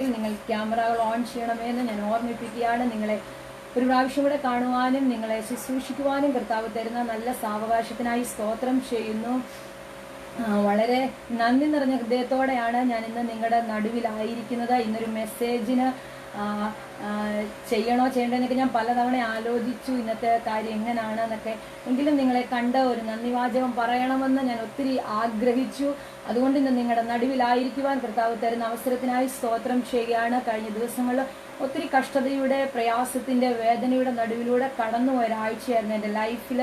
കാണുന്നുണ്ടെങ്കിൽ നിങ്ങൾ ക്യാമറകൾ ഓൺ ചെയ്യണമെന്ന് ഞാൻ ഓർമ്മിപ്പിക്കുകയാണ്. നിങ്ങളെ ഒരു പ്രാവശ്യം കൂടെ കാണുവാനും നിങ്ങളെ ശുശ്രൂഷിക്കുവാനും കർത്താവ് തരുന്ന നല്ല സാവകാശത്തിനായി സ്തോത്രം ചെയ്യുന്നു. വളരെ നന്ദി നിറഞ്ഞ ഹൃദയത്തോടെയാണ് ഞാൻ ഇന്ന് നിങ്ങളുടെ നടുവിലായിരിക്കുന്നത്. ഇന്നൊരു മെസ്സേജിന് ചെയ്യണോ ചെയ്യേണ്ടതെന്നൊക്കെ ഞാൻ പലതവണ ആലോചിച്ചു, ഇന്നത്തെ കാര്യം എങ്ങനെയാണെന്നൊക്കെ. എങ്കിലും നിങ്ങളെ കണ്ട ഒരു നന്ദി വാചകം പറയണമെന്ന് ഞാൻ ഒത്തിരി ആഗ്രഹിച്ചു. അതുകൊണ്ട് ഇന്ന് നിങ്ങളുടെ നടുവിലായിരിക്കുവാൻ കർത്താവ് തരുന്ന അവസരത്തിനായി സ്തോത്രം ചെയ്യുകയാണ്. കഴിഞ്ഞ ദിവസങ്ങളിൽ ഒത്തിരി കഷ്ടതയുടെ, പ്രയാസത്തിന്റെ, വേദനയുടെ നടുവിലൂടെ കടന്നു പോയ ഒരാഴ്ചയായിരുന്നു എൻ്റെ ലൈഫിൽ.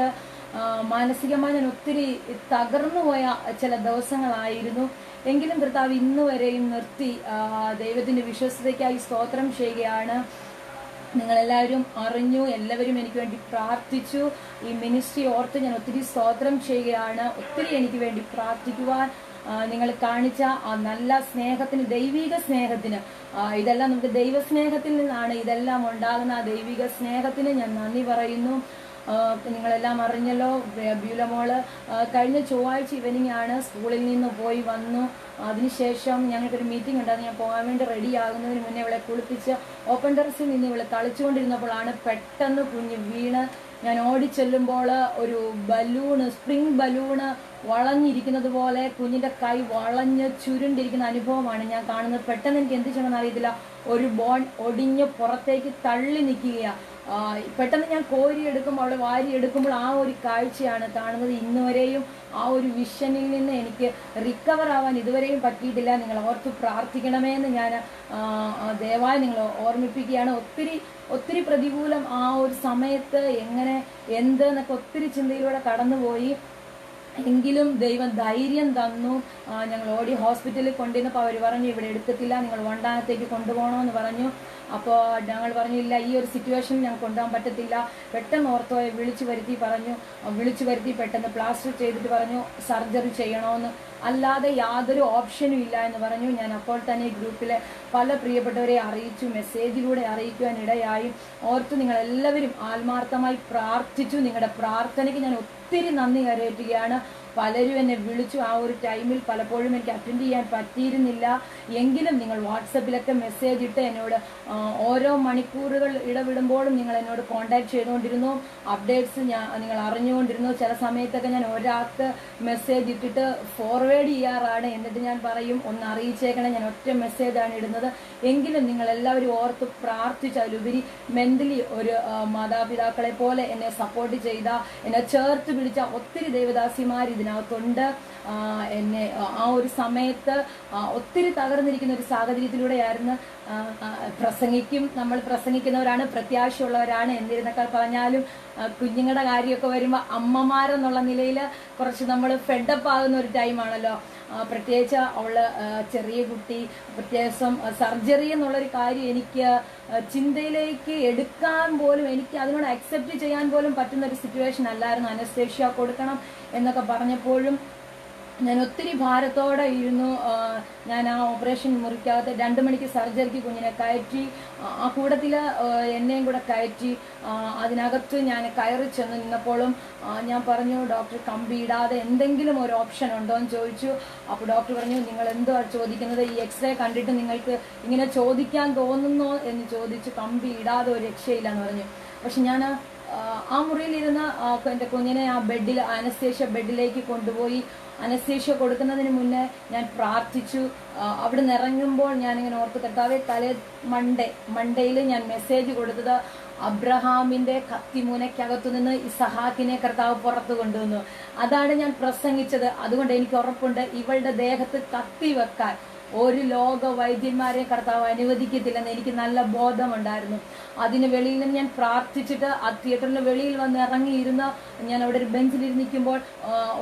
മാനസികമായി ഞാൻ ഒത്തിരി തകർന്നു പോയ ചില ദിവസങ്ങളായിരുന്നു. എങ്കിലും കർത്താവ് ഇന്ന് വരെയും നിർത്തി. ദൈവത്തിന്റെ വിശ്വസ്തതയ്ക്കായി സ്തോത്രം ചെയ്യുകയാണ്. നിങ്ങളെല്ലാവരും അറിഞ്ഞു, എല്ലാവരും എനിക്ക് വേണ്ടി പ്രാർത്ഥിച്ചു. ഈ മിനിസ്ട്രി ഓർത്ത് ഞാൻ ഒത്തിരി സ്തോത്രം ചെയ്യുകയാണ്. ഒത്തിരി എനിക്ക് വേണ്ടി പ്രാർത്ഥിക്കുവാൻ നിങ്ങൾ കാണിച്ച ആ നല്ല സ്നേഹത്തിന്, ദൈവിക സ്നേഹത്തിന്, ഇതെല്ലാം നമുക്ക് ദൈവസ്നേഹത്തിൽ നിന്നാണ് ഇതെല്ലാം ഉണ്ടാകുന്ന. ആ ദൈവിക സ്നേഹത്തിന് ഞാൻ നന്ദി പറയുന്നു. നിങ്ങളെല്ലാം അറിഞ്ഞല്ലോ, ബ്യൂലമോള് കഴിഞ്ഞ ചൊവ്വാഴ്ച ഈവനിങ് ആണ് സ്കൂളിൽ നിന്ന് പോയി വന്നു. അതിനുശേഷം ഞങ്ങൾക്കൊരു മീറ്റിംഗ് ഉണ്ടായിരുന്നു. ഞാൻ പോകാൻ വേണ്ടി റെഡി ആകുന്നതിന് മുന്നേ ഇവളെ കുളിപ്പിച്ച് ഓപ്പൺ ടെറസിൽ നിന്ന് ഇവളെ കളിച്ചുകൊണ്ടിരുന്നപ്പോഴാണ് പെട്ടെന്ന് കുഞ്ഞ് വീണ്. ഞാൻ ഓടിച്ചെല്ലുമ്പോൾ ഒരു ബലൂണ്, സ്പ്രിംഗ് ബലൂണ് വളഞ്ഞിരിക്കുന്നത് പോലെ കുഞ്ഞിന്റെ കൈ വളഞ്ഞ് ചുരുണ്ടിരിക്കുന്ന അനുഭവമാണ് ഞാൻ കാണുന്നത്. പെട്ടെന്ന് എനിക്ക് എന്ത് ചെയ്യണമെന്ന് അറിയത്തില്ല, ഒരു ബോൺ ഒടിഞ്ഞ് പുറത്തേക്ക് തള്ളി നിൽക്കുകയാണ്. പെട്ടെന്ന് ഞാൻ കോരിയെടുക്കുമ്പോൾ, അവളെ വാരിയെടുക്കുമ്പോൾ ആ ഒരു കാഴ്ചയാണ് കാണുന്നത്. ഇന്നുവരെയും ആ ഒരു വിഷനിൽ നിന്ന് എനിക്ക് റിക്കവർ ആവാൻ ഇതുവരെയും പറ്റിയിട്ടില്ല. നിങ്ങൾ ഓർത്ത് പ്രാർത്ഥിക്കണമേ എന്ന് ഞാൻ ദയവായി നിങ്ങൾ ഓർമ്മിപ്പിക്കുകയാണ്. ഒത്തിരി പ്രതികൂലം ആ ഒരു സമയത്ത് എങ്ങനെ എന്ത് എന്നൊക്കെ ഒത്തിരി ചിന്തയിലൂടെ കടന്നുപോയി. എങ്കിലും ദൈവം ധൈര്യം തന്നു. ഞങ്ങൾ ഓടി ഹോസ്പിറ്റലിൽ കൊണ്ടുവന്നപ്പോൾ അവർ പറഞ്ഞു ഇവിടെ എടുക്കത്തില്ല, നിങ്ങൾ വണ്ടാനത്തേക്ക് കൊണ്ടുപോകണമെന്ന് പറഞ്ഞു. അപ്പോൾ ഞങ്ങൾ പറഞ്ഞില്ല, ഈ ഒരു സിറ്റുവേഷനിൽ ഞങ്ങൾക്ക് കൊണ്ടുപോകാൻ പറ്റത്തില്ല. പെട്ടെന്ന് ഓർത്തോയെ വിളിച്ചു വരുത്തി പെട്ടെന്ന് പ്ലാസ്റ്റർ ചെയ്തിട്ട് പറഞ്ഞു സർജറി ചെയ്യണമെന്ന്, അല്ലാതെ യാതൊരു ഓപ്ഷനും ഇല്ല എന്ന് പറഞ്ഞു. ഞാൻ അപ്പോൾ തന്നെ ഗ്രൂപ്പിലെ പല പ്രിയപ്പെട്ടവരെ അറിയിച്ചു, മെസ്സേജിലൂടെ അറിയിക്കുവാൻ ഇടയായി. ഓർത്ത് നിങ്ങളെല്ലാവരും ആത്മാർത്ഥമായി പ്രാർത്ഥിച്ചു. നിങ്ങളുടെ പ്രാർത്ഥനയ്ക്ക് ഞാൻ ഒത്തിരി നന്ദി കരയറ്റുകയാണ്. പലരും എന്നെ വിളിച്ചു. ആ ഒരു ടൈമിൽ പലപ്പോഴും എനിക്ക് അറ്റൻഡ് ചെയ്യാൻ പറ്റിയിരുന്നില്ല. എങ്കിലും നിങ്ങൾ വാട്സപ്പിലൊക്കെ മെസ്സേജ് ഇട്ട് എന്നോട് ഓരോ മണിക്കൂറുകൾ ഇടവിടുമ്പോഴും നിങ്ങൾ എന്നോട് കോൺടാക്ട് ചെയ്തുകൊണ്ടിരുന്നു. അപ്ഡേറ്റ്സ് നിങ്ങൾ അറിഞ്ഞുകൊണ്ടിരുന്നു. ചില സമയത്തൊക്കെ ഞാൻ ഒരാൾക്ക് മെസ്സേജ് ഇട്ടിട്ട് ഫോർവേഡ് ചെയ്യാറാണ്. എന്നിട്ട് ഞാൻ പറയും ഒന്ന് അറിയിച്ചേക്കണം, ഞാൻ ഒറ്റ മെസ്സേജാണ് ഇടുന്നത്. എങ്കിലും നിങ്ങളെല്ലാവരും ഓർത്ത് പ്രാർത്ഥിച്ച്, അതിലുപരി മെന്റലി ഒരു മാതാപിതാക്കളെ പോലെ എന്നെ സപ്പോർട്ട് ചെയ്ത, എന്നെ ചേർത്ത് പിടിച്ച ഒത്തിരി ദേവദാസിമാർ ഇതിനകത്തുണ്ട്. എന്നെ ആ ഒരു സമയത്ത് ഒത്തിരി തകർന്നിരിക്കുന്ന ഒരു സാഹചര്യത്തിലൂടെയായിരുന്നു. നമ്മൾ പ്രസംഗിക്കുന്നവരാണ്, പ്രത്യാശയുള്ളവരാണ്. എന്നിരുന്നേക്കാൾ പറഞ്ഞാലും കുഞ്ഞുങ്ങളുടെ കാര്യമൊക്കെ വരുമ്പോൾ അമ്മമാരെന്നുള്ള നിലയിൽ കുറച്ച് നമ്മൾ ഫെഡപ്പ് ആകുന്ന ഒരു ടൈമാണല്ലോ. പ്രത്യേകിച്ച് അവള് ചെറിയ കുട്ടി, പ്രത്യേകിച്ചും സർജറി എന്നുള്ളൊരു കാര്യം എനിക്ക് ചിന്തയിലേക്ക് എടുക്കാൻ പോലും, എനിക്ക് അതിനോട് അക്സെപ്റ്റ് ചെയ്യാൻ പോലും പറ്റുന്ന ഒരു സിറ്റുവേഷൻ അല്ലായിരുന്നു. അനസ്തേഷ്യ കൊടുക്കണം എന്നൊക്കെ പറഞ്ഞപ്പോഴും ഞാൻ ഒത്തിരി ഭാരത്തോടെ ഇരുന്നു. ഞാൻ ആ ഓപ്പറേഷൻ മുറിക്കകത്ത് 2 മണിക്ക് സർജറിക്ക് കുഞ്ഞിനെ കയറ്റി, ആ കൂടത്തിൽ എന്നെയും കൂടെ കയറ്റി. അതിനകത്ത് ഞാൻ കയറി ചെന്ന് നിന്നപ്പോഴും ഞാൻ പറഞ്ഞു, ഡോക്ടർ കമ്പി ഇടാതെ എന്തെങ്കിലും ഒരു ഓപ്ഷൻ ഉണ്ടോ എന്ന് ചോദിച്ചു. അപ്പോൾ ഡോക്ടർ പറഞ്ഞു, നിങ്ങൾ എന്തോ എൻ്റെ ഈ കണ്ടിട്ട് നിങ്ങൾക്ക് ഇങ്ങനെ ചോദിക്കാൻ തോന്നുന്നോ എന്ന് ചോദിച്ചു. കമ്പി ഇടാതെ ഒരു രക്ഷയില്ല എന്ന് പറഞ്ഞു. പക്ഷെ ഞാൻ ആ മുറിയിലിരുന്ന് എൻ്റെ കുഞ്ഞിനെ ആ ബെഡിൽ, അനസ്തേഷ്യ ബെഡിലേക്ക് കൊണ്ടുപോയി. അനസ്തേഷ്യ കൊടുക്കുന്നതിന് മുന്നേ ഞാൻ പ്രാർത്ഥിച്ചു. അവിടെ നിന്ന് ഇറങ്ങുമ്പോൾ ഞാനിങ്ങനെ ഓർത്ത്, കർത്താവേ, മണ്ടയിൽ ഞാൻ മെസ്സേജ് കൊടുത്തത് അബ്രഹാമിന്റെ കത്തിമുനയ്ക്കകത്തു നിന്ന് ഇസഹാക്കിനെ കർത്താവ് പുറത്തു കൊണ്ടുവന്നു. അതാണ് ഞാൻ പ്രസംഗിച്ചത്. അതുകൊണ്ട് എനിക്ക് ഉറപ്പുണ്ട്, ഇവളുടെ ദേഹത്ത് കത്തി വെക്കാൻ ഒരു ലോക വൈദ്യന്മാരെ കർത്താവ് അനുവദിക്കത്തില്ലെന്ന് എനിക്ക് നല്ല ബോധമുണ്ടായിരുന്നു. അതിന് വെളിയിൽ നിന്ന് ഞാൻ പ്രാർത്ഥിച്ചിട്ട് ആ തിയേറ്ററിന് വെളിയിൽ വന്ന് ഇറങ്ങിയിരുന്ന ഞാൻ അവിടെ ഒരു ബെഞ്ചിലിരുന്നിരിക്കുമ്പോൾ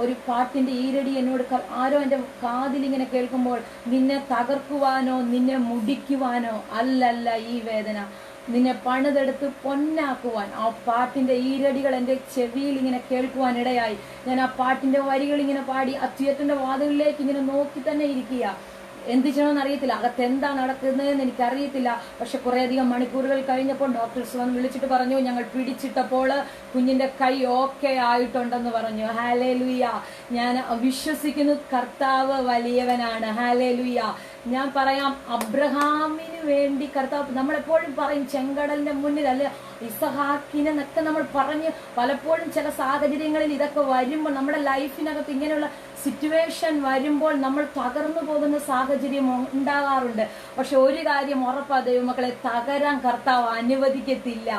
ഒരു പാട്ടിന്റെ ഈരടി എന്നോട് ആരോ എൻ്റെ കാതിലിങ്ങനെ കേൾക്കുമ്പോൾ, നിന്നെ തകർക്കുവാനോ നിന്നെ മുടിക്കുവാനോ അല്ലല്ല ഈ വേദന, നിന്നെ പണിതെടുത്ത് പൊന്നാക്കുവാൻ. ആ പാട്ടിന്റെ ഈരടികൾ എൻ്റെ ചെവിയിൽ ഇങ്ങനെ കേൾക്കുവാൻ ഇടയായി. ഞാൻ ആ പാട്ടിന്റെ വരികൾ ഇങ്ങനെ പാടി ആ തിയേറ്ററിന്റെ വാതിലിലേക്ക് ഇങ്ങനെ നോക്കി തന്നെ ഇരിക്കുക. എന്ത് ചെയ്യണമെന്ന് അറിയത്തില്ല, അകത്ത് എന്താ നടക്കുന്നതെന്ന് എനിക്കറിയത്തില്ല. പക്ഷെ കുറേയധികം മണിക്കൂറുകൾ കഴിഞ്ഞപ്പോൾ ഡോക്ടേഴ്സ് വന്ന് വിളിച്ചിട്ട് പറഞ്ഞു, ഞങ്ങൾ പിടിച്ചിട്ടപ്പോൾ കുഞ്ഞിന്റെ കൈ ഓക്കെ ആയിട്ടുണ്ടെന്ന് പറഞ്ഞു. ഹല്ലേലൂയ. ഞാൻ വിശ്വസിക്കുന്നു, കർത്താവ് വലിയവനാണ്. ഹല്ലേലൂയ. ഞാൻ പറയാം, അബ്രഹാമിന് വേണ്ടി കർത്താവ്, നമ്മളെപ്പോഴും പറയും ചെങ്കടലിന്റെ മുന്നിൽ അല്ലെ ഇസഹാക്കിനെന്നൊക്കെ നമ്മൾ പറഞ്ഞ് പലപ്പോഴും ചില സാഹചര്യങ്ങളിൽ ഇതൊക്കെ വരുമ്പോൾ നമ്മുടെ ലൈഫിനകത്ത് ഇങ്ങനെയുള്ള സിറ്റുവേഷൻ വരുമ്പോൾ നമ്മൾ തകർന്നു പോകുന്ന സാഹചര്യം ഉണ്ടാകാറുണ്ട്. പക്ഷെ ഒരു കാര്യം ഉറപ്പാ, ദൈവമക്കളെ, തകരാൻ കർത്താവ് അനുവദിക്കത്തില്ല.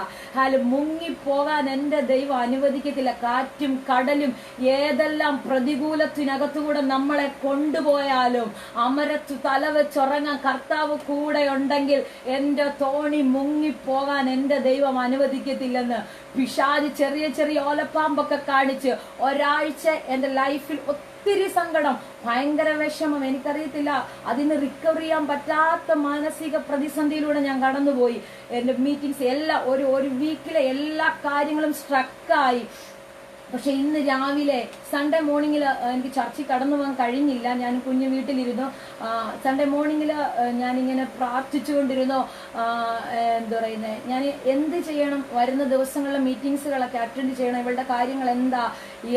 മുങ്ങിപ്പോകാൻ എൻ്റെ ദൈവം അനുവദിക്കത്തില്ല. കാറ്റും കടലും ഏതെല്ലാം പ്രതികൂലത്തിനകത്തുകൂടെ നമ്മളെ കൊണ്ടുപോയാലും അമരത്ത് തലവെച്ചുറങ്ങാൻ കർത്താവ് കൂടെ ഉണ്ടെങ്കിൽ എൻ്റെ തോണി മുങ്ങിപ്പോകാൻ എൻ്റെ ദൈവം അനുവദിക്കത്തില്ലെന്ന് പിശാച് ചെറിയ ചെറിയ ഓലപ്പാമ്പൊക്കെ കാണിച്ച് ഒരാഴ്ച എൻ്റെ ലൈഫിൽ ഒത്തിരി സങ്കടം, ഭയങ്കര വിഷമം, എനിക്കറിയത്തില്ല, അതിന് റിക്കവർ ചെയ്യാൻ പറ്റാത്ത മാനസിക പ്രതിസന്ധിയിലൂടെ ഞാൻ കടന്നുപോയി. എൻ്റെ മീറ്റിംഗ്സ് എല്ലാം ഒരു വീക്കിലെ എല്ലാ കാര്യങ്ങളും സ്ട്രക്കായി. പക്ഷെ ഇന്ന് രാവിലെ സൺഡേ മോർണിംഗിൽ എനിക്ക് ചർച്ചിൽ കടന്നു പോകാൻ കഴിഞ്ഞില്ല. ഞാൻ കുഞ്ഞു വീട്ടിലിരുന്നു. സൺഡേ മോർണിംഗിൽ ഞാനിങ്ങനെ പ്രാർത്ഥിച്ചുകൊണ്ടിരുന്നു. എന്താ പറയുന്നത്, ഞാൻ എന്ത് ചെയ്യണം, വരുന്ന ദിവസങ്ങളിലെ മീറ്റിംഗ്സുകളൊക്കെ അറ്റൻഡ് ചെയ്യണം, ഇവളുടെ കാര്യങ്ങൾ എന്താ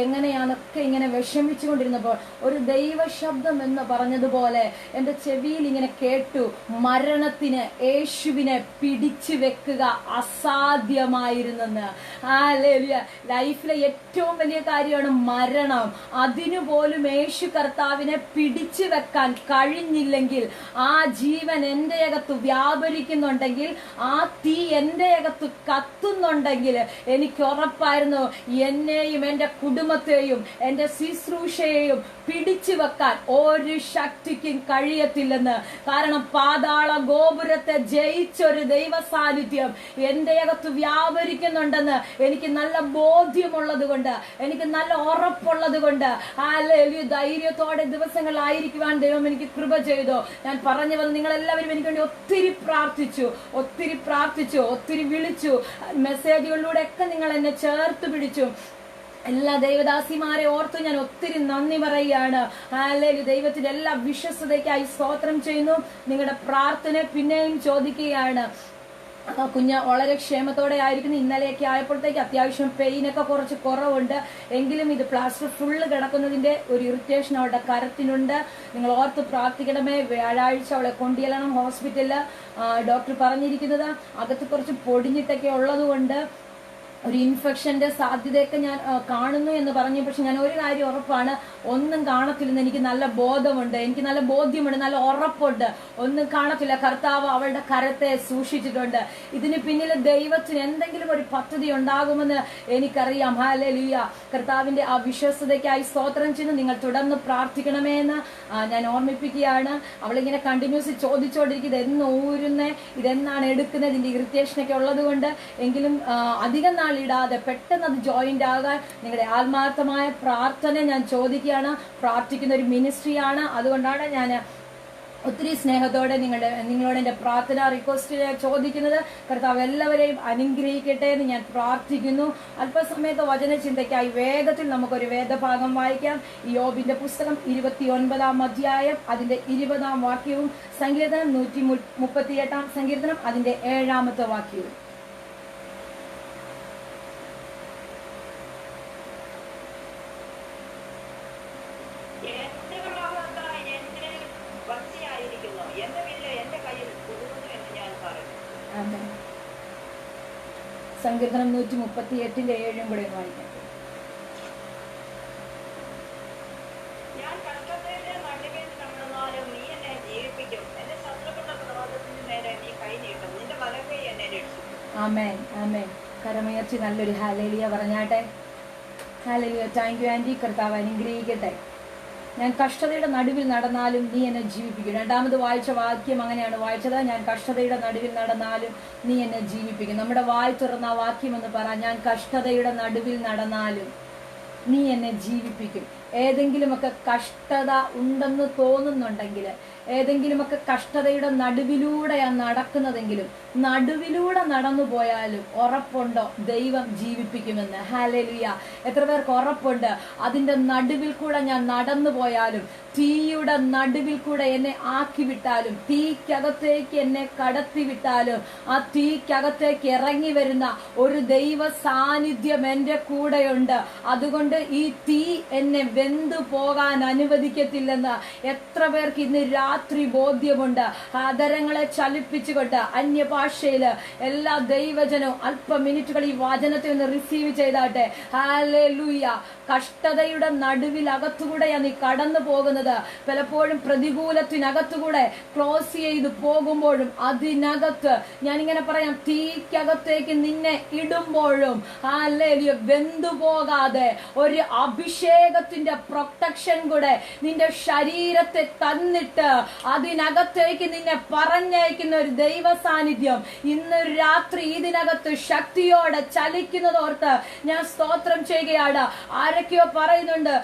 എങ്ങനെയാണൊക്കെ ഇങ്ങനെ വിഷമിച്ചുകൊണ്ടിരുന്നപ്പോൾ ഒരു ദൈവശബ്ദം എന്ന് പറഞ്ഞതുപോലെ എൻ്റെ ചെവിയിൽ ഇങ്ങനെ കേട്ടു, മരണത്തിന് യേശുവിനെ പിടിച്ചു വെക്കുക അസാധ്യമായിരുന്നെന്ന്. ലൈഫിലെ ഏറ്റവും വലിയ കാര്യമാണ് മരണം. അതിനുപോലും യേശു കർത്താവിനെ പിടിച്ചു വെക്കാൻ കഴിഞ്ഞില്ലെങ്കിൽ, ആ ജീവൻ എൻ്റെ അകത്ത് വ്യാപരിക്കുന്നുണ്ടെങ്കിൽ, ആ തീ എൻ്റെ അകത്ത് കത്തുന്നുണ്ടെങ്കിൽ, എനിക്ക് ഉറപ്പായിരുന്നു എന്നെയും എൻ്റെ കുടുംബത്തെയും എൻ്റെ ശുശ്രൂഷയെയും പിടിച്ചു വെക്കാൻ ഒരു ശക്തിക്കും കഴിയത്തില്ലെന്ന്. കാരണം പാതാള ഗോപുരത്തെ ജയിച്ചൊരു ദൈവ സാന്നിധ്യം എൻ്റെ അകത്ത് വ്യാപരിക്കുന്നുണ്ടെന്ന് എനിക്ക് നല്ല ബോധ്യമുള്ളത് കൊണ്ട്, എനിക്ക് നല്ല ഉറപ്പുള്ളത് കൊണ്ട്, ധൈര്യത്തോടെ ദിവസങ്ങളായിരിക്കുവാൻ ദൈവം എനിക്ക് കൃപ ചെയ്തു. ഞാൻ പറഞ്ഞു വന്ന് നിങ്ങളെല്ലാവരും എനിക്ക് വേണ്ടി ഒത്തിരി പ്രാർത്ഥിച്ചു, ഒത്തിരി വിളിച്ചു, മെസ്സേജുകളിലൂടെ ഒക്കെ നിങ്ങൾ എന്നെ ചേർത്ത് പിടിച്ചു. എല്ലാ ദൈവദാസിമാരെ ഓർത്ത് ഞാൻ ഒത്തിരി നന്ദി പറയുകയാണ്. ദൈവത്തിന്റെ എല്ലാ വിശ്വസ്തതയ്ക്കായി സ്തോത്രം ചെയ്യുന്നു. നിങ്ങളുടെ പ്രാർത്ഥന പിന്നെയും ചോദിക്കുകയാണ്. കുഞ്ഞ് വളരെ ക്ഷേമത്തോടെ ആയിരിക്കുന്നു. ഇന്നലെയൊക്കെ ആയപ്പോഴത്തേക്ക് അത്യാവശ്യം പെയിനൊക്കെ കുറച്ച് കുറവുണ്ട്. എങ്കിലും ഇത് പ്ലാസ്റ്റർ ഫുള്ള് കിടക്കുന്നതിന്റെ ഒരു ഇറിറ്റേഷൻ അവളുടെ കരത്തിനുണ്ട്. നിങ്ങൾ ഓർത്ത് പ്രാർത്ഥിക്കണമേ. വ്യാഴാഴ്ച അവളെ കൊണ്ടുചെല്ലണം ഹോസ്പിറ്റലിൽ. ഡോക്ടർ പറഞ്ഞിരിക്കുന്നത് അകത്ത് കുറച്ച് പൊടിഞ്ഞിട്ടൊക്കെ ഉള്ളത് കൊണ്ട് ഒരു ഇൻഫെക്ഷന്റെ സാധ്യതയൊക്കെ ഞാൻ കാണുന്നു എന്ന് പറഞ്ഞു. പക്ഷെ ഞാൻ ഒരു കാര്യം ഉറപ്പാണ്, ഒന്നും കാണത്തില്ലെന്ന് എനിക്ക് നല്ല ബോധമുണ്ട്, എനിക്ക് നല്ല ബോധ്യമുണ്ട്, നല്ല ഉറപ്പുണ്ട്. ഒന്നും കാണത്തില്ല. കർത്താവ് അവളുടെ കരത്തെ സൂക്ഷിച്ചിട്ടുണ്ട്. ഇതിന് പിന്നിൽ ദൈവത്തിന് എന്തെങ്കിലും ഒരു പദ്ധതി ഉണ്ടാകുമെന്ന് എനിക്കറിയാം. ഹല്ലേലൂയ. കർത്താവിന്റെ ആ വിശ്വസ്തതയ്ക്കായി സ്തോത്രം ചെയ്യുന്നു. നിങ്ങൾ തുടർന്ന് പ്രാർത്ഥിക്കണമേ എന്ന് ഞാൻ ഓർമ്മിപ്പിക്കുകയാണ്. അവളിങ്ങനെ കണ്ടിന്യൂസ് ചോദിച്ചുകൊണ്ടിരിക്കുന്നത്, എന്ന് ഊരുന്നേ, ഇതെന്നാണ് എടുക്കുന്നത്, ഇതിന്റെ ഇറിറ്റേഷനൊക്കെ ഉള്ളത് കൊണ്ട്. എങ്കിലും അധികം നാൾ ഇടാതെ പെട്ടെന്ന് അത് ജോയിന്റ് ആകാൻ നിങ്ങളുടെ ആത്മാർത്ഥമായ പ്രാർത്ഥന ഞാൻ ചോദിക്കുകയാണ്. പ്രാർത്ഥിക്കുന്ന ഒരു മിനിസ്ട്രിയാണ്. അതുകൊണ്ടാണ് ഞാൻ ഒത്തിരി സ്നേഹത്തോടെ നിങ്ങളോട് എൻ്റെ പ്രാർത്ഥന റിക്വസ്റ്റ് ചോദിക്കുന്നത്. കർത്താവ് എല്ലാവരെയും അനുഗ്രഹിക്കട്ടെ എന്ന് ഞാൻ പ്രാർത്ഥിക്കുന്നു. അല്പസമയത്ത് വചനചിന്തയ്ക്കായി വേഗത്തിൽ നമുക്കൊരു വേദഭാഗം വായിക്കാം. യോബിന്റെ പുസ്തകം 29-ാം അധ്യായം അതിന്റെ 20-ാം വാക്യവും സങ്കീർത്തനം 138-ാം സങ്കീർത്തനം അതിന്റെ 7-ാമത്തെ വാക്യവും. സങ്കീർത്തനം 138-ന്റെ 7-ഉം കൂടെ വായിക്കാം. ആമേൻ, ആമേൻ. കരമുയർത്തി നല്ലൊരു ഹല്ലേലൂയ പറഞ്ഞാട്ടെ. ഹല്ലേലൂയ. Thank you aunty. കർത്താവ് അനുഗ്രഹിക്കട്ടെ. ഞാൻ കഷ്ടതയുടെ നടുവിൽ നടന്നാലും നീ എന്നെ ജീവിപ്പിക്കും. രണ്ടാമത് വായിച്ച വാക്യം അങ്ങനെയാണ് വായിച്ചത്. ഞാൻ കഷ്ടതയുടെ നടുവിൽ നടന്നാലും നീ എന്നെ ജീവിപ്പിക്കും. നമ്മുടെ വായി തുറന്ന വാക്യം എന്ന് പറ, ഞാൻ കഷ്ടതയുടെ നടുവിൽ നടന്നാലും നീ എന്നെ ജീവിപ്പിക്കും. ഏതെങ്കിലുമൊക്കെ കഷ്ടത ഉണ്ടെന്ന് തോന്നുന്നുണ്ടെങ്കിൽ, ഏതെങ്കിലുമൊക്കെ കഷ്ടതയുടെ നടുവിലൂടെയാണ് നടക്കുന്നതെങ്കിലും, നടുവിലൂടെ നടന്നു പോയാലും ഉറപ്പുണ്ടോ ദൈവം ജീവിപ്പിക്കുമെന്ന്? ഹല്ലേലൂയ. എത്ര പേർക്ക് ഉറപ്പുണ്ട്? അതിന്റെ നടുവിൽ കൂടെ ഞാൻ നടന്നു പോയാലും, തീയുടെ നടുവിൽ കൂടെ എന്നെ ആക്കി വിട്ടാലും, തീക്കകത്തേക്ക് എന്നെ കടത്തി വിട്ടാലും, ആ തീക്കകത്തേക്ക് ഇറങ്ങി വരുന്ന ഒരു ദൈവ സാന്നിധ്യം എന്റെ കൂടെയുണ്ട്. അതുകൊണ്ട് ഈ തീ എന്നെ വെന്തു പോകാൻ അനുവദിക്കത്തില്ലെന്ന് എത്ര പേർക്ക് ഇന്ന് രാത്രി ബോധ്യമുണ്ട്. ആദരങ്ങളെ ചലിപ്പിച്ചുകൊണ്ട് അന്യഭാഷയില് എല്ലാ ദൈവജനവും അല്പ മിനിറ്റുകൾ ഈ വചനത്തെ ഒന്ന് റിസീവ് ചെയ്താട്ടെ. ഹല്ലേലൂയ. കഷ്ടതയുടെ നടുവിൽ അകത്തുകൂടെയാണ് നീ കടന്നു പോകുന്നത്. പലപ്പോഴും പ്രതികൂലത്തിനകത്തുകൂടെ ക്ലോസ് ചെയ്ത് പോകുമ്പോഴും അതിനകത്ത് ഞാനിങ്ങനെ പറയാം, തീക്കകത്തേക്ക് നിന്നെ ഇടുമ്പോഴും ഹല്ലേലൂയ വെന്തുപോകാതെ ഒരു അഭിഷേകത്തിന്റെ പ്രൊട്ടക്ഷൻ കൂടെ നിന്റെ ശരീരത്തെ തന്നിട്ട് അതിനകത്തേക്ക് നിന്നെ പറഞ്ഞയക്കുന്ന ഒരു ദൈവ സാന്നിധ്യം ഇന്ന് രാത്രി ഇതിനകത്ത് ശക്തിയോടെ ചലിക്കുന്നതോർത്ത് ഞാൻ സ്തോത്രം ചെയ്യുകയാണ്. ആരൊക്കെയോ പറയുന്നുണ്ട്,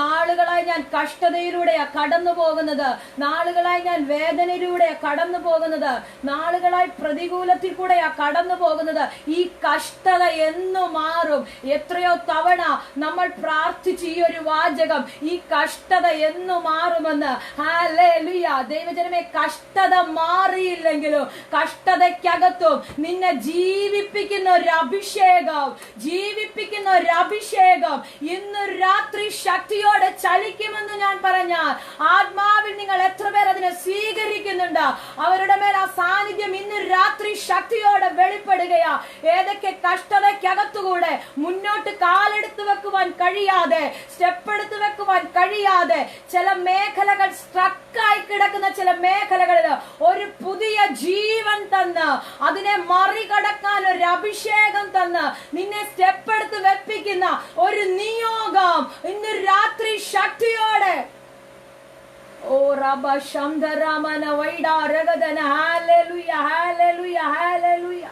നാളുകളായി ഞാൻ കഷ്ടതയിലൂടെയാ കടന്നു പോകുന്നത്, നാളുകളായി ഞാൻ വേദനയിലൂടെയാ കടന്നു പോകുന്നത്, നാളുകളായി പ്രതികൂലത്തിൽ കൂടെയാ കടന്നു പോകുന്നത്. ഈ കഷ്ടത എന്നു മാറും. എത്രയോ തവണ നമ്മൾ പ്രാർത്ഥിച്ച് ഈ ഒരു വാചകം, ഈ കഷ്ടത എന്നു മാറുമെന്ന്. ഹല്ലേലൂയ. ദൈവജനമേ, കഷ്ടത മാറിയില്ലെങ്കിലും കഷ്ടതയ്ക്കകത്തും നിന്നെ ജീവിപ്പിക്കുന്ന ഒരു അഭിഷേകം, ജീവിപ്പിക്കുന്ന ഒരു അഭിഷേകം ഇന്ന് രാത്രി ശക്തിയോടെ ചലിക്കുമെന്ന് ഞാൻ പറഞ്ഞാൽ ആത്മാവിൽ നിങ്ങൾ എത്ര പേർ അതിനെ സ്വീകരിക്കുന്നുണ്ട്? അവരുടെ മേൽ ആ സാന്നിധ്യം ഇന്ന് രാത്രി ശക്തിയോടെ വെളിപ്പെടുകയാ. ഏതൊക്കെ കഷ്ടതയ്ക്കകത്തുകൂടെ മുന്നോട്ട് കാലെടുത്ത് വെക്കുവാൻ കഴിയാതെ, സ്റ്റെപ്പ് എടുത്ത് വെക്കുവാൻ കഴിയാതെ, ചില മേഖലകൾ സ്ട്രക്കായി കിടക്കുന്ന ചില മേഖലകളിൽ ഒരു പുതിയ ജീവൻ തന്ന് അതിനെ മറികടക്കാൻ ഒരു അഭിഷേകം തന്ന് നിന്നെ സ്റ്റെപ്പ് എടുത്ത് വെപ്പിക്കുന്ന ഒരു നിയോഗം ഇന്ന് രാത്രി ശക്തിയോടെ ഓ റബ ശംദരാമന വൈഡാ രഗദന. Hallelujah, hallelujah, hallelujah.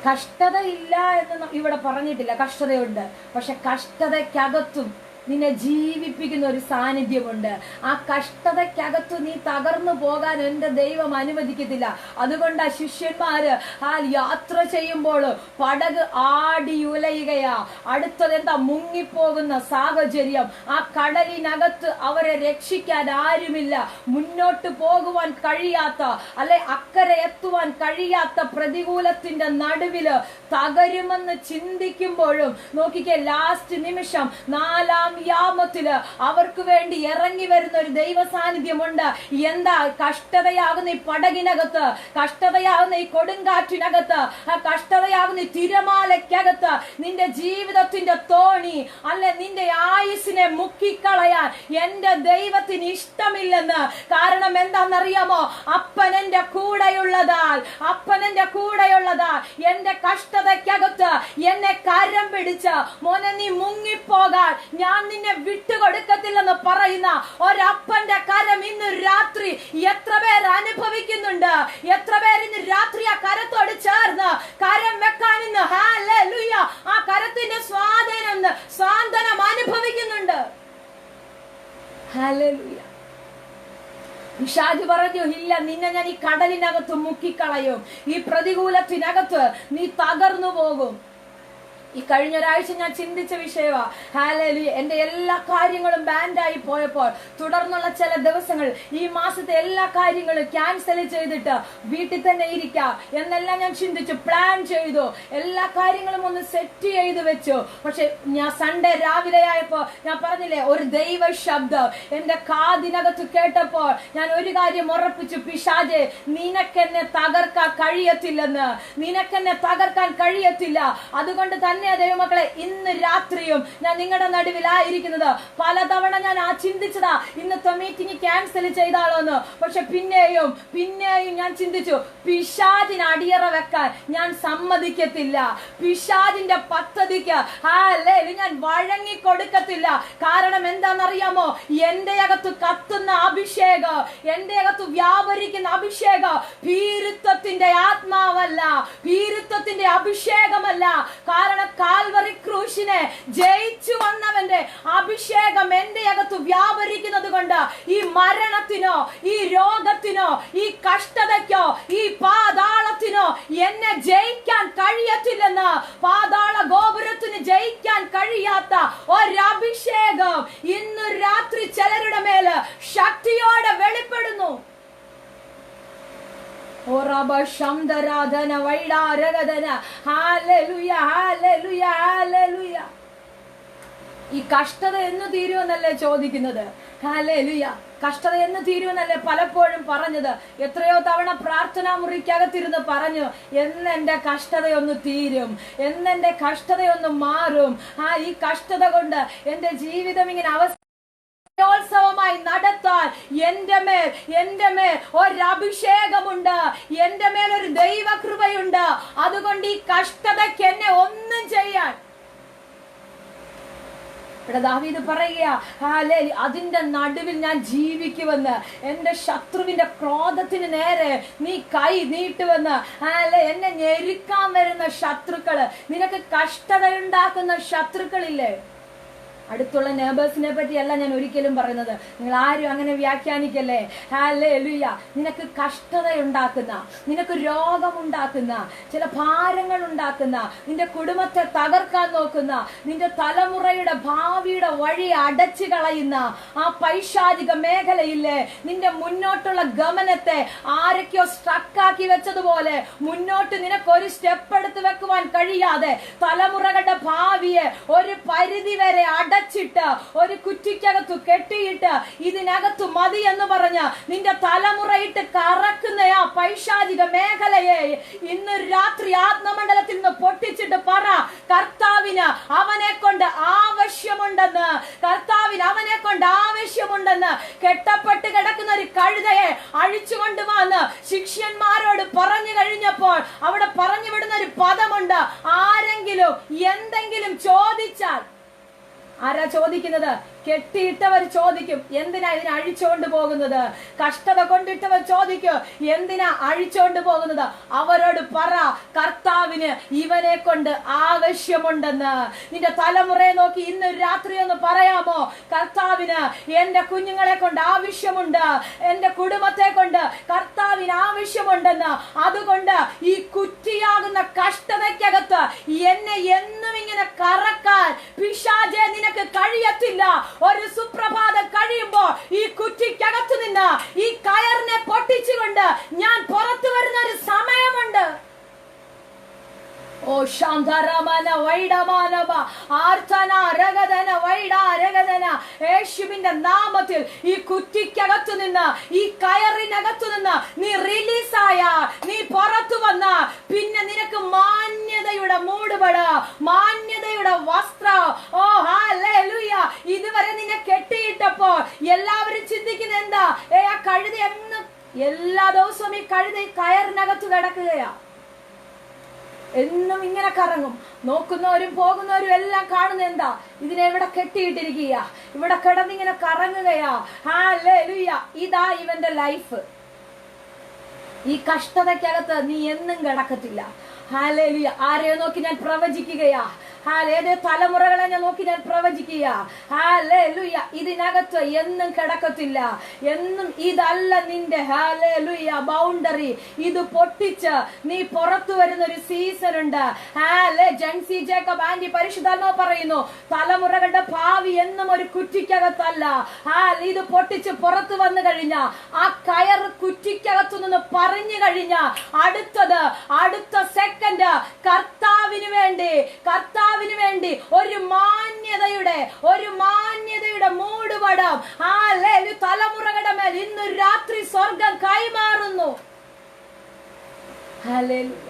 കഷ്ടത ഇല്ല എന്ന് ഇവിടെ പറഞ്ഞിട്ടില്ല, കഷ്ടതയുണ്ട്. പക്ഷെ കഷ്ടതയ്ക്കകത്തും നിന്നെ ജീവിപ്പിക്കുന്ന ഒരു സാന്നിധ്യമുണ്ട്. ആ കഷ്ടതയ്ക്കകത്ത് നീ തകർന്നു പോകാൻ എന്റെ ദൈവം അനുവദിക്കത്തില്ല. അതുകൊണ്ട് ആ ശിഷ്യന്മാര് ആ യാത്ര ചെയ്യുമ്പോൾ പടക് ആടിയുലയുകയാ. അടുത്തത് എന്താ? മുങ്ങിപ്പോകുന്ന സാഹചര്യം. ആ കടലിനകത്ത് അവരെ രക്ഷിക്കാൻ ആരുമില്ല. മുന്നോട്ട് പോകുവാൻ കഴിയാത്ത, അല്ലെ അക്കരെ എത്തുവാൻ കഴിയാത്ത പ്രതികൂലത്തിന്റെ നടുവില് തകരുമെന്ന് ചിന്തിക്കുമ്പോഴും നോക്കിക്കേ, ലാസ്റ്റ് നിമിഷം നാലാം യാമത്തില് അവർക്ക് വേണ്ടി ഇറങ്ങി വരുന്ന ഒരു ദൈവ സാന്നിധ്യമുണ്ട്. എന്താ? കഷ്ടതയാകുന്ന ഈ പടകിനകത്ത്, കഷ്ടതയാകുന്ന ഈ കൊടുങ്കാറ്റിനകത്ത്, കഷ്ടതയാകുന്ന ഈ തിരമാലയ്ക്കകത്ത് നിന്റെ ജീവിതത്തിന്റെ തോണി, അല്ലെ നിന്റെ ആയുസിനെ മുക്കിക്കളയാൻ എന്റെ ദൈവത്തിന് ഇഷ്ടമില്ലെന്ന്. കാരണം എന്താണെന്നറിയാമോ? അപ്പൻ എന്റെ കൂടെയുള്ളതാൽ, അപ്പൻ എന്റെ കൂടെയുള്ളതാൽ എന്റെ കഷ്ടതയ്ക്കകത്ത് എന്നെ കരം പിടിച്ച്, മോനെ നീ മുങ്ങിപ്പോകാൻ ഞാൻ നിന്നെ വിട്ടുകൊടുക്കത്തില്ലെന്ന് പറയുന്ന ഒരപ്പന്റെ കരം ഇന്ന് രാത്രി എത്ര പേർ അനുഭവിക്കുന്നുണ്ട്? എത്ര പേർ ഇന്ന് രാത്രി ആ കരത്തോട് ചേർന്ന് കരം വെക്കാൻ ഇന്ന് ഹല്ലേലൂയ ആ കരത്തിന്റെ സ്വാന്തനം അനുഭവിക്കുന്നുണ്ട്? ഹല്ലേലൂയ. പിശാച് പറഞ്ഞു, ഇല്ല, നിന്നെ ഞാൻ ഈ കടലിനകത്ത് മുക്കിക്കളയും, ഈ പ്രതികൂലത്തിനകത്ത് നീ തകർന്നു പോകും. ഈ കഴിഞ്ഞ ഒരാഴ്ച ഞാൻ ചിന്തിച്ച വിഷയമാ. ഹല്ലേലൂയ. എന്റെ എല്ലാ കാര്യങ്ങളും ബാൻഡായി പോയപ്പോൾ തുടർന്നുള്ള ചില ദിവസങ്ങൾ ഈ മാസത്തെ എല്ലാ കാര്യങ്ങളും ക്യാൻസൽ ചെയ്തിട്ട് വീട്ടിൽ തന്നെ ഇരിക്കാം എന്നെല്ലാം ഞാൻ ചിന്തിച്ചു, പ്ലാൻ ചെയ്തു, എല്ലാ കാര്യങ്ങളും ഒന്ന് സെറ്റ് ചെയ്ത് വെച്ചു. പക്ഷെ ഞാൻ സൺഡേ രാവിലെ ആയപ്പോ ഞാൻ പറഞ്ഞില്ലേ, ഒരു ദൈവ ശബ്ദം എന്റെ കാതിനകത്ത് കേട്ടപ്പോൾ ഞാൻ ഒരു കാര്യം ഉറപ്പിച്ചു, പിശാചേ, നിനക്കെന്നെ തകർക്കാൻ കഴിയത്തില്ലെന്ന്, നിനക്കെന്നെ തകർക്കാൻ കഴിയത്തില്ല. അതുകൊണ്ട് തന്നെ ദൈവമക്കളെ, ഇന്ന് രാത്രിയും ഞാൻ നിങ്ങളുടെ നടുവിലായിരിക്കുന്നത്. പലതവണ ഞാൻ ചിന്തിച്ചതാ ഇന്നത്തെ മീറ്റിംഗ് ക്യാൻസൽ ചെയ്താലോ എന്ന്. പക്ഷെ പിന്നെയും ഞാൻ ചിന്തിച്ചു, പിശാചിന് അടിയറ വെക്കാൻ ഞാൻ സമ്മതിക്കത്തില്ല. പിശാചിന്റെ പദ്ധതിക്ക് ഞാൻ വഴങ്ങി കൊടുക്കത്തില്ല. കാരണം എന്താണെന്നറിയാമോ? എന്റെ അകത്ത് കത്തുന്ന അഭിഷേകം, എന്റെ അകത്ത് വ്യാപരിക്കുന്ന അഭിഷേകം ഭീരുത്വത്തിന്റെ ആത്മാവല്ല, ഭീരുത്വത്തിന്റെ അഭിഷേകമല്ല. കാരണം കാൽവറി ക്രൂശിനെ ജയിച്ചു വന്നവന്റെ അഭിഷേകം എന്റെ അകത്ത് വ്യാപരിക്കുന്നത് കൊണ്ട് ഈ മരണത്തിനോ, ഈ രോഗത്തിനോ, ഈ കഷ്ടതയ്ക്കോ, ഈ പാതാളത്തിനോ എന്നെ ജയിക്കാൻ കഴിയത്തില്ലെന്ന്, പാതാള ഗോപുരത്തിന് ജയിക്കാൻ കഴിയാത്ത ഒരഭിഷേകം ഇന്ന് രാത്രി ചിലരുടെ മേല് ശക്തിയോടെ വെളിപ്പെടുന്നു. ഈ കഷ്ടത എന്ന് തീരുമെന്നല്ലേ ചോദിക്കുന്നത്? ഹല്ലേലൂയ. കഷ്ടത എന്ന് തീരുമെന്നല്ലേ പലപ്പോഴും പറഞ്ഞത്. എത്രയോ തവണ പ്രാർത്ഥനാ മുറിക്കകത്തിരുന്ന് പറഞ്ഞു, എന്നെന്റെ കഷ്ടതയൊന്ന് തീരും, എന്നെന്റെ കഷ്ടതയൊന്ന് മാറും. ഈ കഷ്ടത കൊണ്ട് എന്റെ ജീവിതം ഇങ്ങനെ ോത്സവമായി നടത്താൻ എന്റെ മേൽ ഒരഭിഷേകമുണ്ട്, എന്റെ മേൽ ഒരു ദൈവകൃപയുണ്ട്. അതുകൊണ്ട് ഈ കഷ്ടതയ്ക്ക് എന്നെ ഒന്നും ചെയ്യാൻ. ഇവിടെ ദാവീദ് പറയുക, അതിന്റെ നടുവിൽ ഞാൻ ജീവിക്കുമെന്ന്. എന്റെ ശത്രുവിന്റെ ക്രോധത്തിന് നേരെ നീ കൈ നീട്ടുവെന്ന്. എന്നെ ഞെരുക്കാൻ വരുന്ന ശത്രുക്കള്, നിനക്ക് കഷ്ടതയുണ്ടാക്കുന്ന ശത്രുക്കളില്ലേ? അടുത്തുള്ള നെയ്ബേഴ്സിനെ പറ്റിയല്ല ഞാൻ ഒരിക്കലും പറയുന്നത്. നിങ്ങൾ ആരും അങ്ങനെ വ്യാഖ്യാനിക്കല്ലേ. ഹല്ലേലൂയ. നിനക്ക് കഷ്ടതയുണ്ടാക്കുന്ന, നിനക്ക് രോഗമുണ്ടാക്കുന്ന, ചില ഭാരങ്ങൾ ഉണ്ടാക്കുന്ന, നിന്റെ കുടുംബത്തെ തകർക്കാൻ നോക്കുന്ന, നിന്റെ തലമുറയുടെ ഭാവിയുടെ വഴി അടച്ചു കളയുന്ന ആ പൈശാചിക മേഖലയില്ലേ, നിന്റെ മുന്നോട്ടുള്ള ഗമനത്തെ ആരൊക്കെയോ സ്ട്രക്കാക്കി വെച്ചതുപോലെ മുന്നോട്ട് നിനക്കൊരു സ്റ്റെപ്പ് എടുത്ത് വെക്കുവാൻ കഴിയാതെ തലമുറകളുടെ ഭാവിയെ ഒരു പരിധി വരെ അടച്ചിട്ട് ഒരു കുറ്റിക്കകത്ത് കെട്ടിയിട്ട് ഇതിനകത്ത് മതി എന്ന് പറഞ്ഞ് നിന്റെ തലമുറയിട്ട് കറക്കുന്ന ആ പൈശാചിക മേഖലയെ ഇന്ന് രാത്രി ആത്മമണ്ഡലത്തിൽ നിന്ന് പൊട്ടിച്ചിട്ട് പറ, കർത്താവിന് അവനെ കൊണ്ട് ആവശ്യമുണ്ടെന്ന്, കർത്താവിന് അവനെ കൊണ്ട് ആവശ്യമുണ്ടെന്ന്. കെട്ടപ്പെട്ട് കിടക്കുന്ന ഒരു കഴുതയെ അഴിച്ചുകൊണ്ട് വന്ന് ശിഷ്യന്മാരോട് പറഞ്ഞു കഴിഞ്ഞപ്പോൾ അവിടെ പറഞ്ഞു വിടുന്ന ഒരു പദമുണ്ട്, ആരെങ്കിലും എന്തെങ്കിലും ചോദിച്ചാൽ. ആരാ ചോദിക്കുന്നത്? കെട്ടിയിട്ടവർ ചോദിക്കും, എന്തിനാ ഇതിനെ അഴിച്ചുകൊണ്ട് പോകുന്നത്? കഷ്ടത കൊണ്ടിട്ടവർ ചോദിക്കും, എന്തിനാ അഴിച്ചുകൊണ്ട് പോകുന്നത്? അവരോട് പറ, കർത്താവിന് ഇവനെ കൊണ്ട് ആവശ്യമുണ്ടെന്ന്. നിന്റെ തലമുറയെ നോക്കി ഇന്ന് രാത്രി ഒന്ന് പറയാമോ, കർത്താവിന് എന്റെ കുഞ്ഞുങ്ങളെ കൊണ്ട് ആവശ്യമുണ്ട്, എന്റെ കുടുംബത്തെ കൊണ്ട് കർത്താവിന് ആവശ്യമുണ്ടെന്ന്. അതുകൊണ്ട് ഈ കുറ്റിയാകുന്ന കഷ്ടതയ്ക്കകത്ത് എന്നെ എന്നും ഇങ്ങനെ കറക്കാൻ പിശാചേ നിനക്ക് കഴിയത്തില്ല. ഒരു സുപ്രഭാതം കഴിയുമ്പോൾ ഈ കുറ്റിക്കകത്തു നിന്ന് ഈ കയറിനെ പൊട്ടിച്ചുകൊണ്ട് ഞാൻ പുറത്തു വരുന്ന ഒരു സമയമുണ്ട്. ഓ ശാന്തരമന വൈഡമാനവ ആർത്തന രഗദന വൈഡ രഗദന. യേശുവിന്റെ നാമത്തിൽ ഈ കുറ്റിക്കകത്തു നിന്ന്, ഈ കയറിനകത്തു നിന്ന് നീ റിലീസായ, നീ പുറത്തു വന്ന, പിന്നെ നിനക്ക് മാന്യതയുടെ മൂടുപട, മാന്യതയുടെ വസ്ത്രം. ഓ ഹല്ലേലൂയ. ഇതുവരെ നിന്നെ കെട്ടിയിട്ടപ്പോൾ എല്ലാവരും ചിന്തിക്കുന്നത് എന്താ? ആ കഴുത എന്ന് എല്ലാ ദിവസവും ഈ കഴുത കയറിനകത്ത് കിടക്കുകയാ, എന്നും ഇങ്ങനെ കറങ്ങും. നോക്കുന്നവരും പോകുന്നവരും എല്ലാം കാണുന്ന എന്താ? ഇതിനെ ഇവിടെ കെട്ടിയിട്ടിരിക്കുക, ഇവിടെ കിടന്നിങ്ങനെ കറങ്ങുകയാ. ഹല്ലേലൂയ. ഇതാ ഇവന്റെ ലൈഫ്. ഈ കഷ്ടതയ്ക്കകത്ത് നീ എന്നും കിടക്കത്തില്ല. ഹല്ലേലൂയ. ആരെയോ നോക്കി ഞാൻ പ്രവചിക്കുകയാ, ഹല്ലേലൂയ. തലമുറകളെ ഞാൻ നോക്കി ഞാൻ പ്രവചിക്കുക, ഹല്ലേലൂയ. ഇതിനകത്ത് എന്നും കിടക്കത്തില്ല, എന്നും. ഇതല്ല നിന്റെ ഹല്ലേലൂയ ബൗണ്ടറി. ഇത് പൊട്ടിച്ച് നീ പുറത്തു വരുന്ന ഒരു സീസൺ ഉണ്ട്. ജൻസി ജേക്കബ് ആന്റി പരിശുദ്ധാത്മാവ് പറയുന്നു, തലമുറകളുടെ ഭാവി എന്നും ഒരു കുറ്റിക്കകത്തല്ല. ഇത് പൊട്ടിച്ച് പുറത്തു വന്നു കഴിഞ്ഞ ആ കയർ കുറ്റിക്കകത്തു നിന്ന് പറഞ്ഞു കഴിഞ്ഞ അടുത്ത സെക്കൻഡ് കർത്താവിന് വേണ്ടി ഒരു മാന്യതയുടെ മൂടുപടം തലമുറകളുടെ മേൽ ഇന്ന് രാത്രി സ്വർഗം കൈമാറുന്നു. ഹല്ലേലൂയ.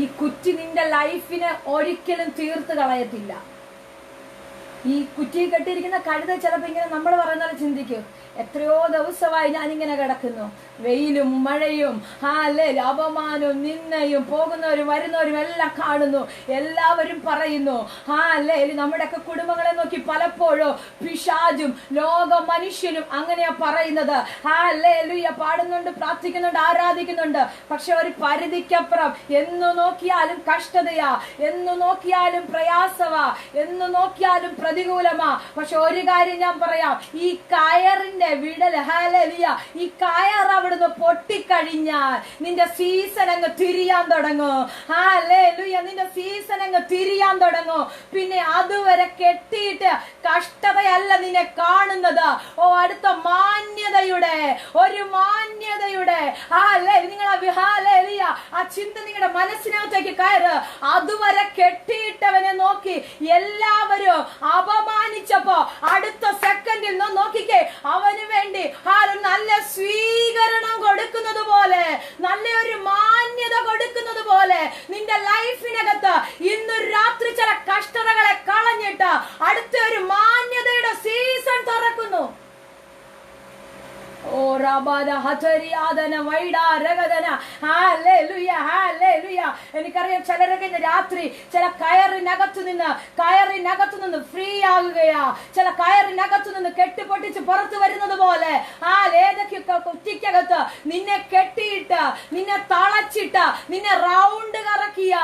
ഈ കുറ്റി നിന്റെ ലൈഫിനെ ഒരിക്കലും തീർത്ത് കളയത്തില്ല. ഈ കുറ്റി കെട്ടിയിരിക്കുന്ന കഴുത ചിലപ്പോ ഇങ്ങനെ നമ്മൾ പറയുന്ന പോലെ ചിന്തിക്കും, എത്രയോ ദിവസമായി ഞാനിങ്ങനെ കിടക്കുന്നു, വെയിലും മഴയും അപമാനവും നിന്നയും പോകുന്നവരും വരുന്നവരും എല്ലാം കാണുന്നു, എല്ലാവരും പറയുന്നു. നമ്മുടെയൊക്കെ കുടുംബങ്ങളെ നോക്കി പലപ്പോഴും പിശാചും ലോക മനുഷ്യനും അങ്ങനെയാ പറയുന്നത്. പാടുന്നുണ്ട്, പ്രാർത്ഥിക്കുന്നുണ്ട്, ആരാധിക്കുന്നുണ്ട്. പക്ഷെ ഒരു പരിധിക്കപ്പുറം എന്നു നോക്കിയാലും കഷ്ടതയാ, എന്നു നോക്കിയാലും പ്രയാസമാ, എന്നു നോക്കിയാലും പ്രതികൂലമാ. പക്ഷെ ഒരു കാര്യം ഞാൻ പറയാം, ഈ കയറിന്റെ വിടല്, ഹല്ലേലൂയ, ഈ കയർ അവിടുന്ന് പൊട്ടിക്കഴിഞ്ഞാൽ നിന്റെ സീസൺ അങ്ങ് തിരിയാൻ തുടങ്ങും. ഹല്ലേലൂയ. നിന്റെ സീസൺ അങ്ങ് തിരിയാൻ തുടങ്ങും. പിന്നെ അതുവരെ കെട്ടിയിട്ട് കഷ്ടതയല്ല നിന്നെ കാണുന്നത്. അടുത്ത മാന്യതയുടെ നിങ്ങൾ ആ ചിന്ത നിങ്ങളുടെ മനസ്സിനകത്തേക്ക് കയറ്. അതുവരെ കെട്ടിയിട്ടവനെ നോക്കി എല്ലാവരും അപമാനിച്ചപ്പോ അടുത്ത സെക്കൻഡിൽ നോക്കിക്കേ, അവന് അവന് വേണ്ടി നല്ല സ്വീകരണം കൊടുക്കുന്നത് പോലെ, നല്ലൊരു മാന്യത കൊടുക്കുന്നത് പോലെ നിന്റെ ലൈഫിനകത്ത് ഇന്ന് രാത്രി ചില കഷ്ടതകളെ കളഞ്ഞിട്ട് അടുത്ത ഒരു മാന്യതയുടെ സീസൺ തുറക്കുന്നു. ഓ റബാദ ഹതരിയാദന വൈഡാരഗദന. Hallelujah, hallelujah. എനിക്കറിയാം ചിലരൊക്കെ ഇന്ന് രാത്രി ചില കയറിനകത്തു നിന്ന് ഫ്രീ ആകുകയാ. ചില കയറിനകത്തു നിന്ന് കെട്ടിപ്പൊട്ടിച്ച് പുറത്തു വരുന്നത് പോലെ ഏതൊക്കെ കുറ്റിക്കകത്ത് നിന്നെ കെട്ടിയിട്ട്, നിന്നെ തളച്ചിട്ട്, നിന്നെ റൗണ്ട് കറക്കിയ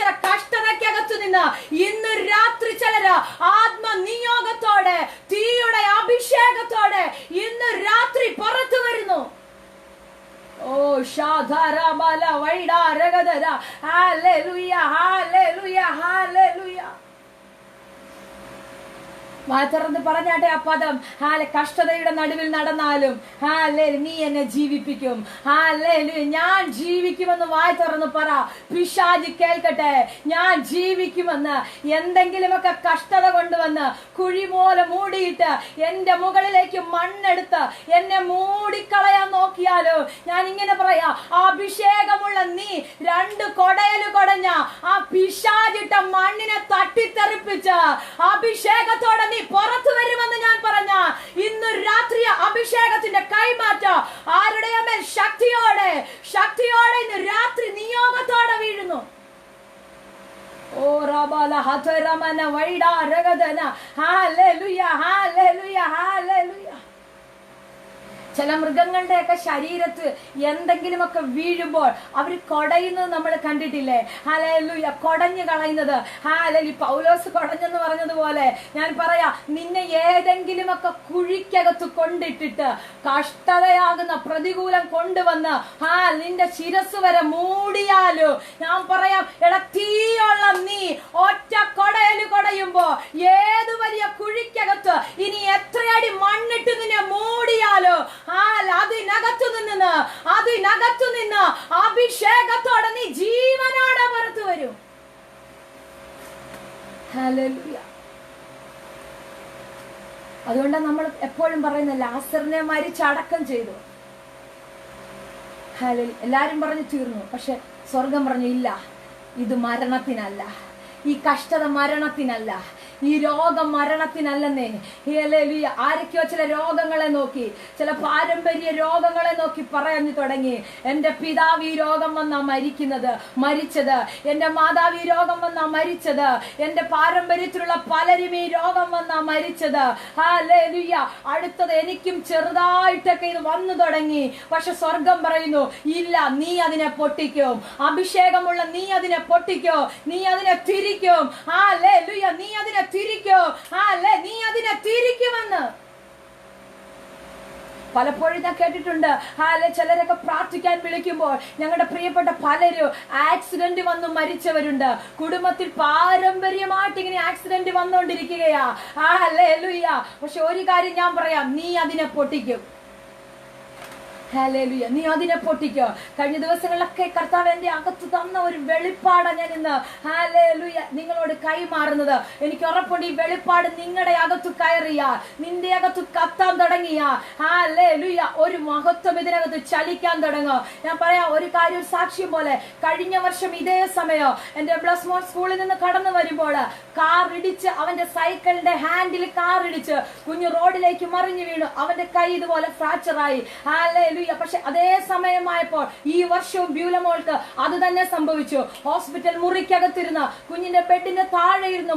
ചില കഷ്ടതയ്ക്കകത്തു നിന്ന് ഇന്ന് രാത്രി ചിലര് ആത്മനിയോഗത്തോടെ, തീയുടെ അഭിഷേകത്തോടെ ഇന്ന് രാത്രി പുറത്തു വരുന്നു. ഓ ഷാധരബല വൈഡാരഗദര. Hallelujah, hallelujah, hallelujah. തുറന്ന് പറഞ്ഞാട്ടെ ആ പദം. കഷ്ടതയുടെ നടുവിൽ നടന്നാലും നീ എന്നെ ജീവിപ്പിക്കും. ഞാൻ ജീവിക്കുമെന്ന് വായ തുറന്ന് പറ. പിശാച് കേൾക്കട്ടെ, ഞാൻ ജീവിക്കുമെന്ന്. എന്തെങ്കിലുമൊക്കെ കഷ്ടത കൊണ്ടുവന്ന് കുഴി പോലെ മൂടിയിട്ട് എന്റെ മുകളിലേക്ക് മണ്ണെടുത്ത് എന്നെ മൂടിക്കളയാൻ നോക്കിയാലോ, ഞാൻ ഇങ്ങനെ പറയാ, അഭിഷേകമുള്ള നീ 2 കൊടയല് കൊടഞ്ഞ ആ പിശാചിട്ട മണ്ണിനെ തട്ടിത്തെറിപ്പിച്ച് അഭിഷേകത്തോടെ നീ പുറത്തു വരുമെന്ന് ഞാൻ പറഞ്ഞ ഇന്ന് രാത്രി അഭിഷേകത്തിന്റെ കൈമാറ്റം ആരുടെ മേൽ ശക്തിയോടെ ഇന്ന് രാത്രി നിയോഗത്തോടെ വീഴുന്നു. ഓ റബല ഹതരമന വൈഡാരഗദന. Hallelujah, hallelujah, hallelujah. ചില മൃഗങ്ങളുടെയൊക്കെ ശരീരത്ത് എന്തെങ്കിലുമൊക്കെ വീഴുമ്പോൾ അവർ കൊടയുന്നത് നമ്മൾ കണ്ടിട്ടില്ലേ? ഹല്ലേലൂയ, കൊടഞ്ഞു കളയുന്നത്. ഹല്ലേലൂയ, പൗലോസ് കൊടഞ്ഞെന്ന് പറഞ്ഞതുപോലെ ഞാൻ പറയാ, നിന്നെ ഏതെങ്കിലുമൊക്കെ കുഴിക്കകത്ത് കൊണ്ടിട്ടിട്ട് കഷ്ടതയാകുന്ന പ്രതികൂലം കൊണ്ടുവന്ന് നിന്റെ ശിരസ് വരെ മൂടിയാലോ, ഞാൻ പറയാം, തീയുള്ള നീ ഒറ്റ കൊടയല് കൊടയുമ്പോ ഏത് വലിയ കുഴിക്കകത്ത് ഇനി എത്രയടി മണ്ണിട്ട് നിന്നെ മൂടിയാലോ അതിനകത്തു നിന്ന് അഭിഷേകത്തോടെ നീ ജീവനോടെ പുറത്തു വരും. ഹല്ലേലൂയ. അതുകൊണ്ടാണ് നമ്മൾ എപ്പോഴും പറയുന്നത്, ലാസറിനെ മരിച്ചടക്കം ചെയ്തു. എല്ലാരും പറഞ്ഞു തീർന്നു. പക്ഷെ സ്വർഗം പറഞ്ഞു, ഇല്ല, ഇത് മരണത്തിനല്ല, ഈ കഷ്ടത മരണത്തിനല്ല, ഈ രോഗം മരണത്തിനല്ലെന്നേ. ആരൊക്കെയോ ചില രോഗങ്ങളെ നോക്കി, ചില പാരമ്പര്യ രോഗങ്ങളെ നോക്കി പറഞ്ഞു തുടങ്ങി, എന്റെ പിതാവ് ഈ രോഗം വന്നാ മരിച്ചത്, എന്റെ മാതാവ് ഈ രോഗം വന്നാ മരിച്ചത്, എന്റെ പാരമ്പര്യത്തിലുള്ള പലരും ഈ രോഗം വന്നാ മരിച്ചത്. ഹല്ലേലൂയ. അടുത്തത് എനിക്കും ചെറുതായിട്ടൊക്കെ ഇത് വന്നു തുടങ്ങി. പക്ഷെ സ്വർഗം പറയുന്നു, ഇല്ല, നീ അതിനെ പൊട്ടിക്കും. അഭിഷേകമുള്ള നീ അതിനെ പൊട്ടിക്കോ, നീ അതിനെ തിരിക്കും. ഹല്ലേലൂയ, നീ അതിനെ തിരിക്കോ, നീ അതിനെ തിരിക്കുമെന്ന്. പലപ്പോഴും ഞാൻ കേട്ടിട്ടുണ്ട്, ചിലരൊക്കെ പ്രാർത്ഥിക്കാൻ വിളിക്കുമ്പോൾ ഞങ്ങളുടെ പ്രിയപ്പെട്ട പലരും ആക്സിഡന്റ് വന്ന് മരിച്ചവരുണ്ട്. കുടുംബത്തിൽ പാരമ്പര്യമായിട്ട് ഇങ്ങനെ ആക്സിഡന്റ് വന്നുകൊണ്ടിരിക്കുകയാ. ഹല്ലേലൂയ. പക്ഷെ ഒരു കാര്യം ഞാൻ പറയാം, നീ അതിനെ പൊട്ടിക്കും. ഹല്ലേലൂയ, നീ അതിനെ പൊട്ടിക്കോ. കഴിഞ്ഞ ദിവസങ്ങളിലൊക്കെ കർത്താവ് എന്റെ അകത്ത് തന്ന ഒരു വെളിപ്പാടാ ഞാൻ ഇന്ന് ഹല്ലേലൂയ നിങ്ങളോട് കൈമാറുന്നത്. എനിക്ക് ഉറപ്പുണ്ട്, ഈ വെളിപ്പാട് നിങ്ങളുടെ അകത്ത് കയറിയ, നിന്റെ അകത്ത് കത്താൻ തുടങ്ങിയ ഹല്ലേലൂയ ഒരു മഹത്വം ഇതിനകത്ത് ചലിക്കാൻ തുടങ്ങും. ഞാൻ പറയാം ഒരു കാര്യം, സാക്ഷ്യം പോലെ. കഴിഞ്ഞ വർഷം ഇതേ സമയം എന്റെ ബ്ലസ്മോർ സ്കൂളിൽ നിന്ന് കടന്നു വരുമ്പോൾ കാർ ഇടിച്ച്, അവന്റെ സൈക്കിളിന്റെ ഹാൻഡിൽ കാർ ഇടിച്ച് കുഞ്ഞു റോഡിലേക്ക് മറിഞ്ഞു വീണു. അവന്റെ കൈ ഇതുപോലെ ഫ്രാക്ചറായി. ഹല്ലേലൂയ. പക്ഷെ അതേ സമയമായപ്പോൾ ഈ വർഷവും ബ്യൂലമോൾക്ക് അത് തന്നെ സംഭവിച്ചു. ഹോസ്പിറ്റൽ മുറിക്കകത്തിരുന്ന്, കുഞ്ഞിന്റെ ബെഡിന്റെ താഴെ ഇരുന്ന്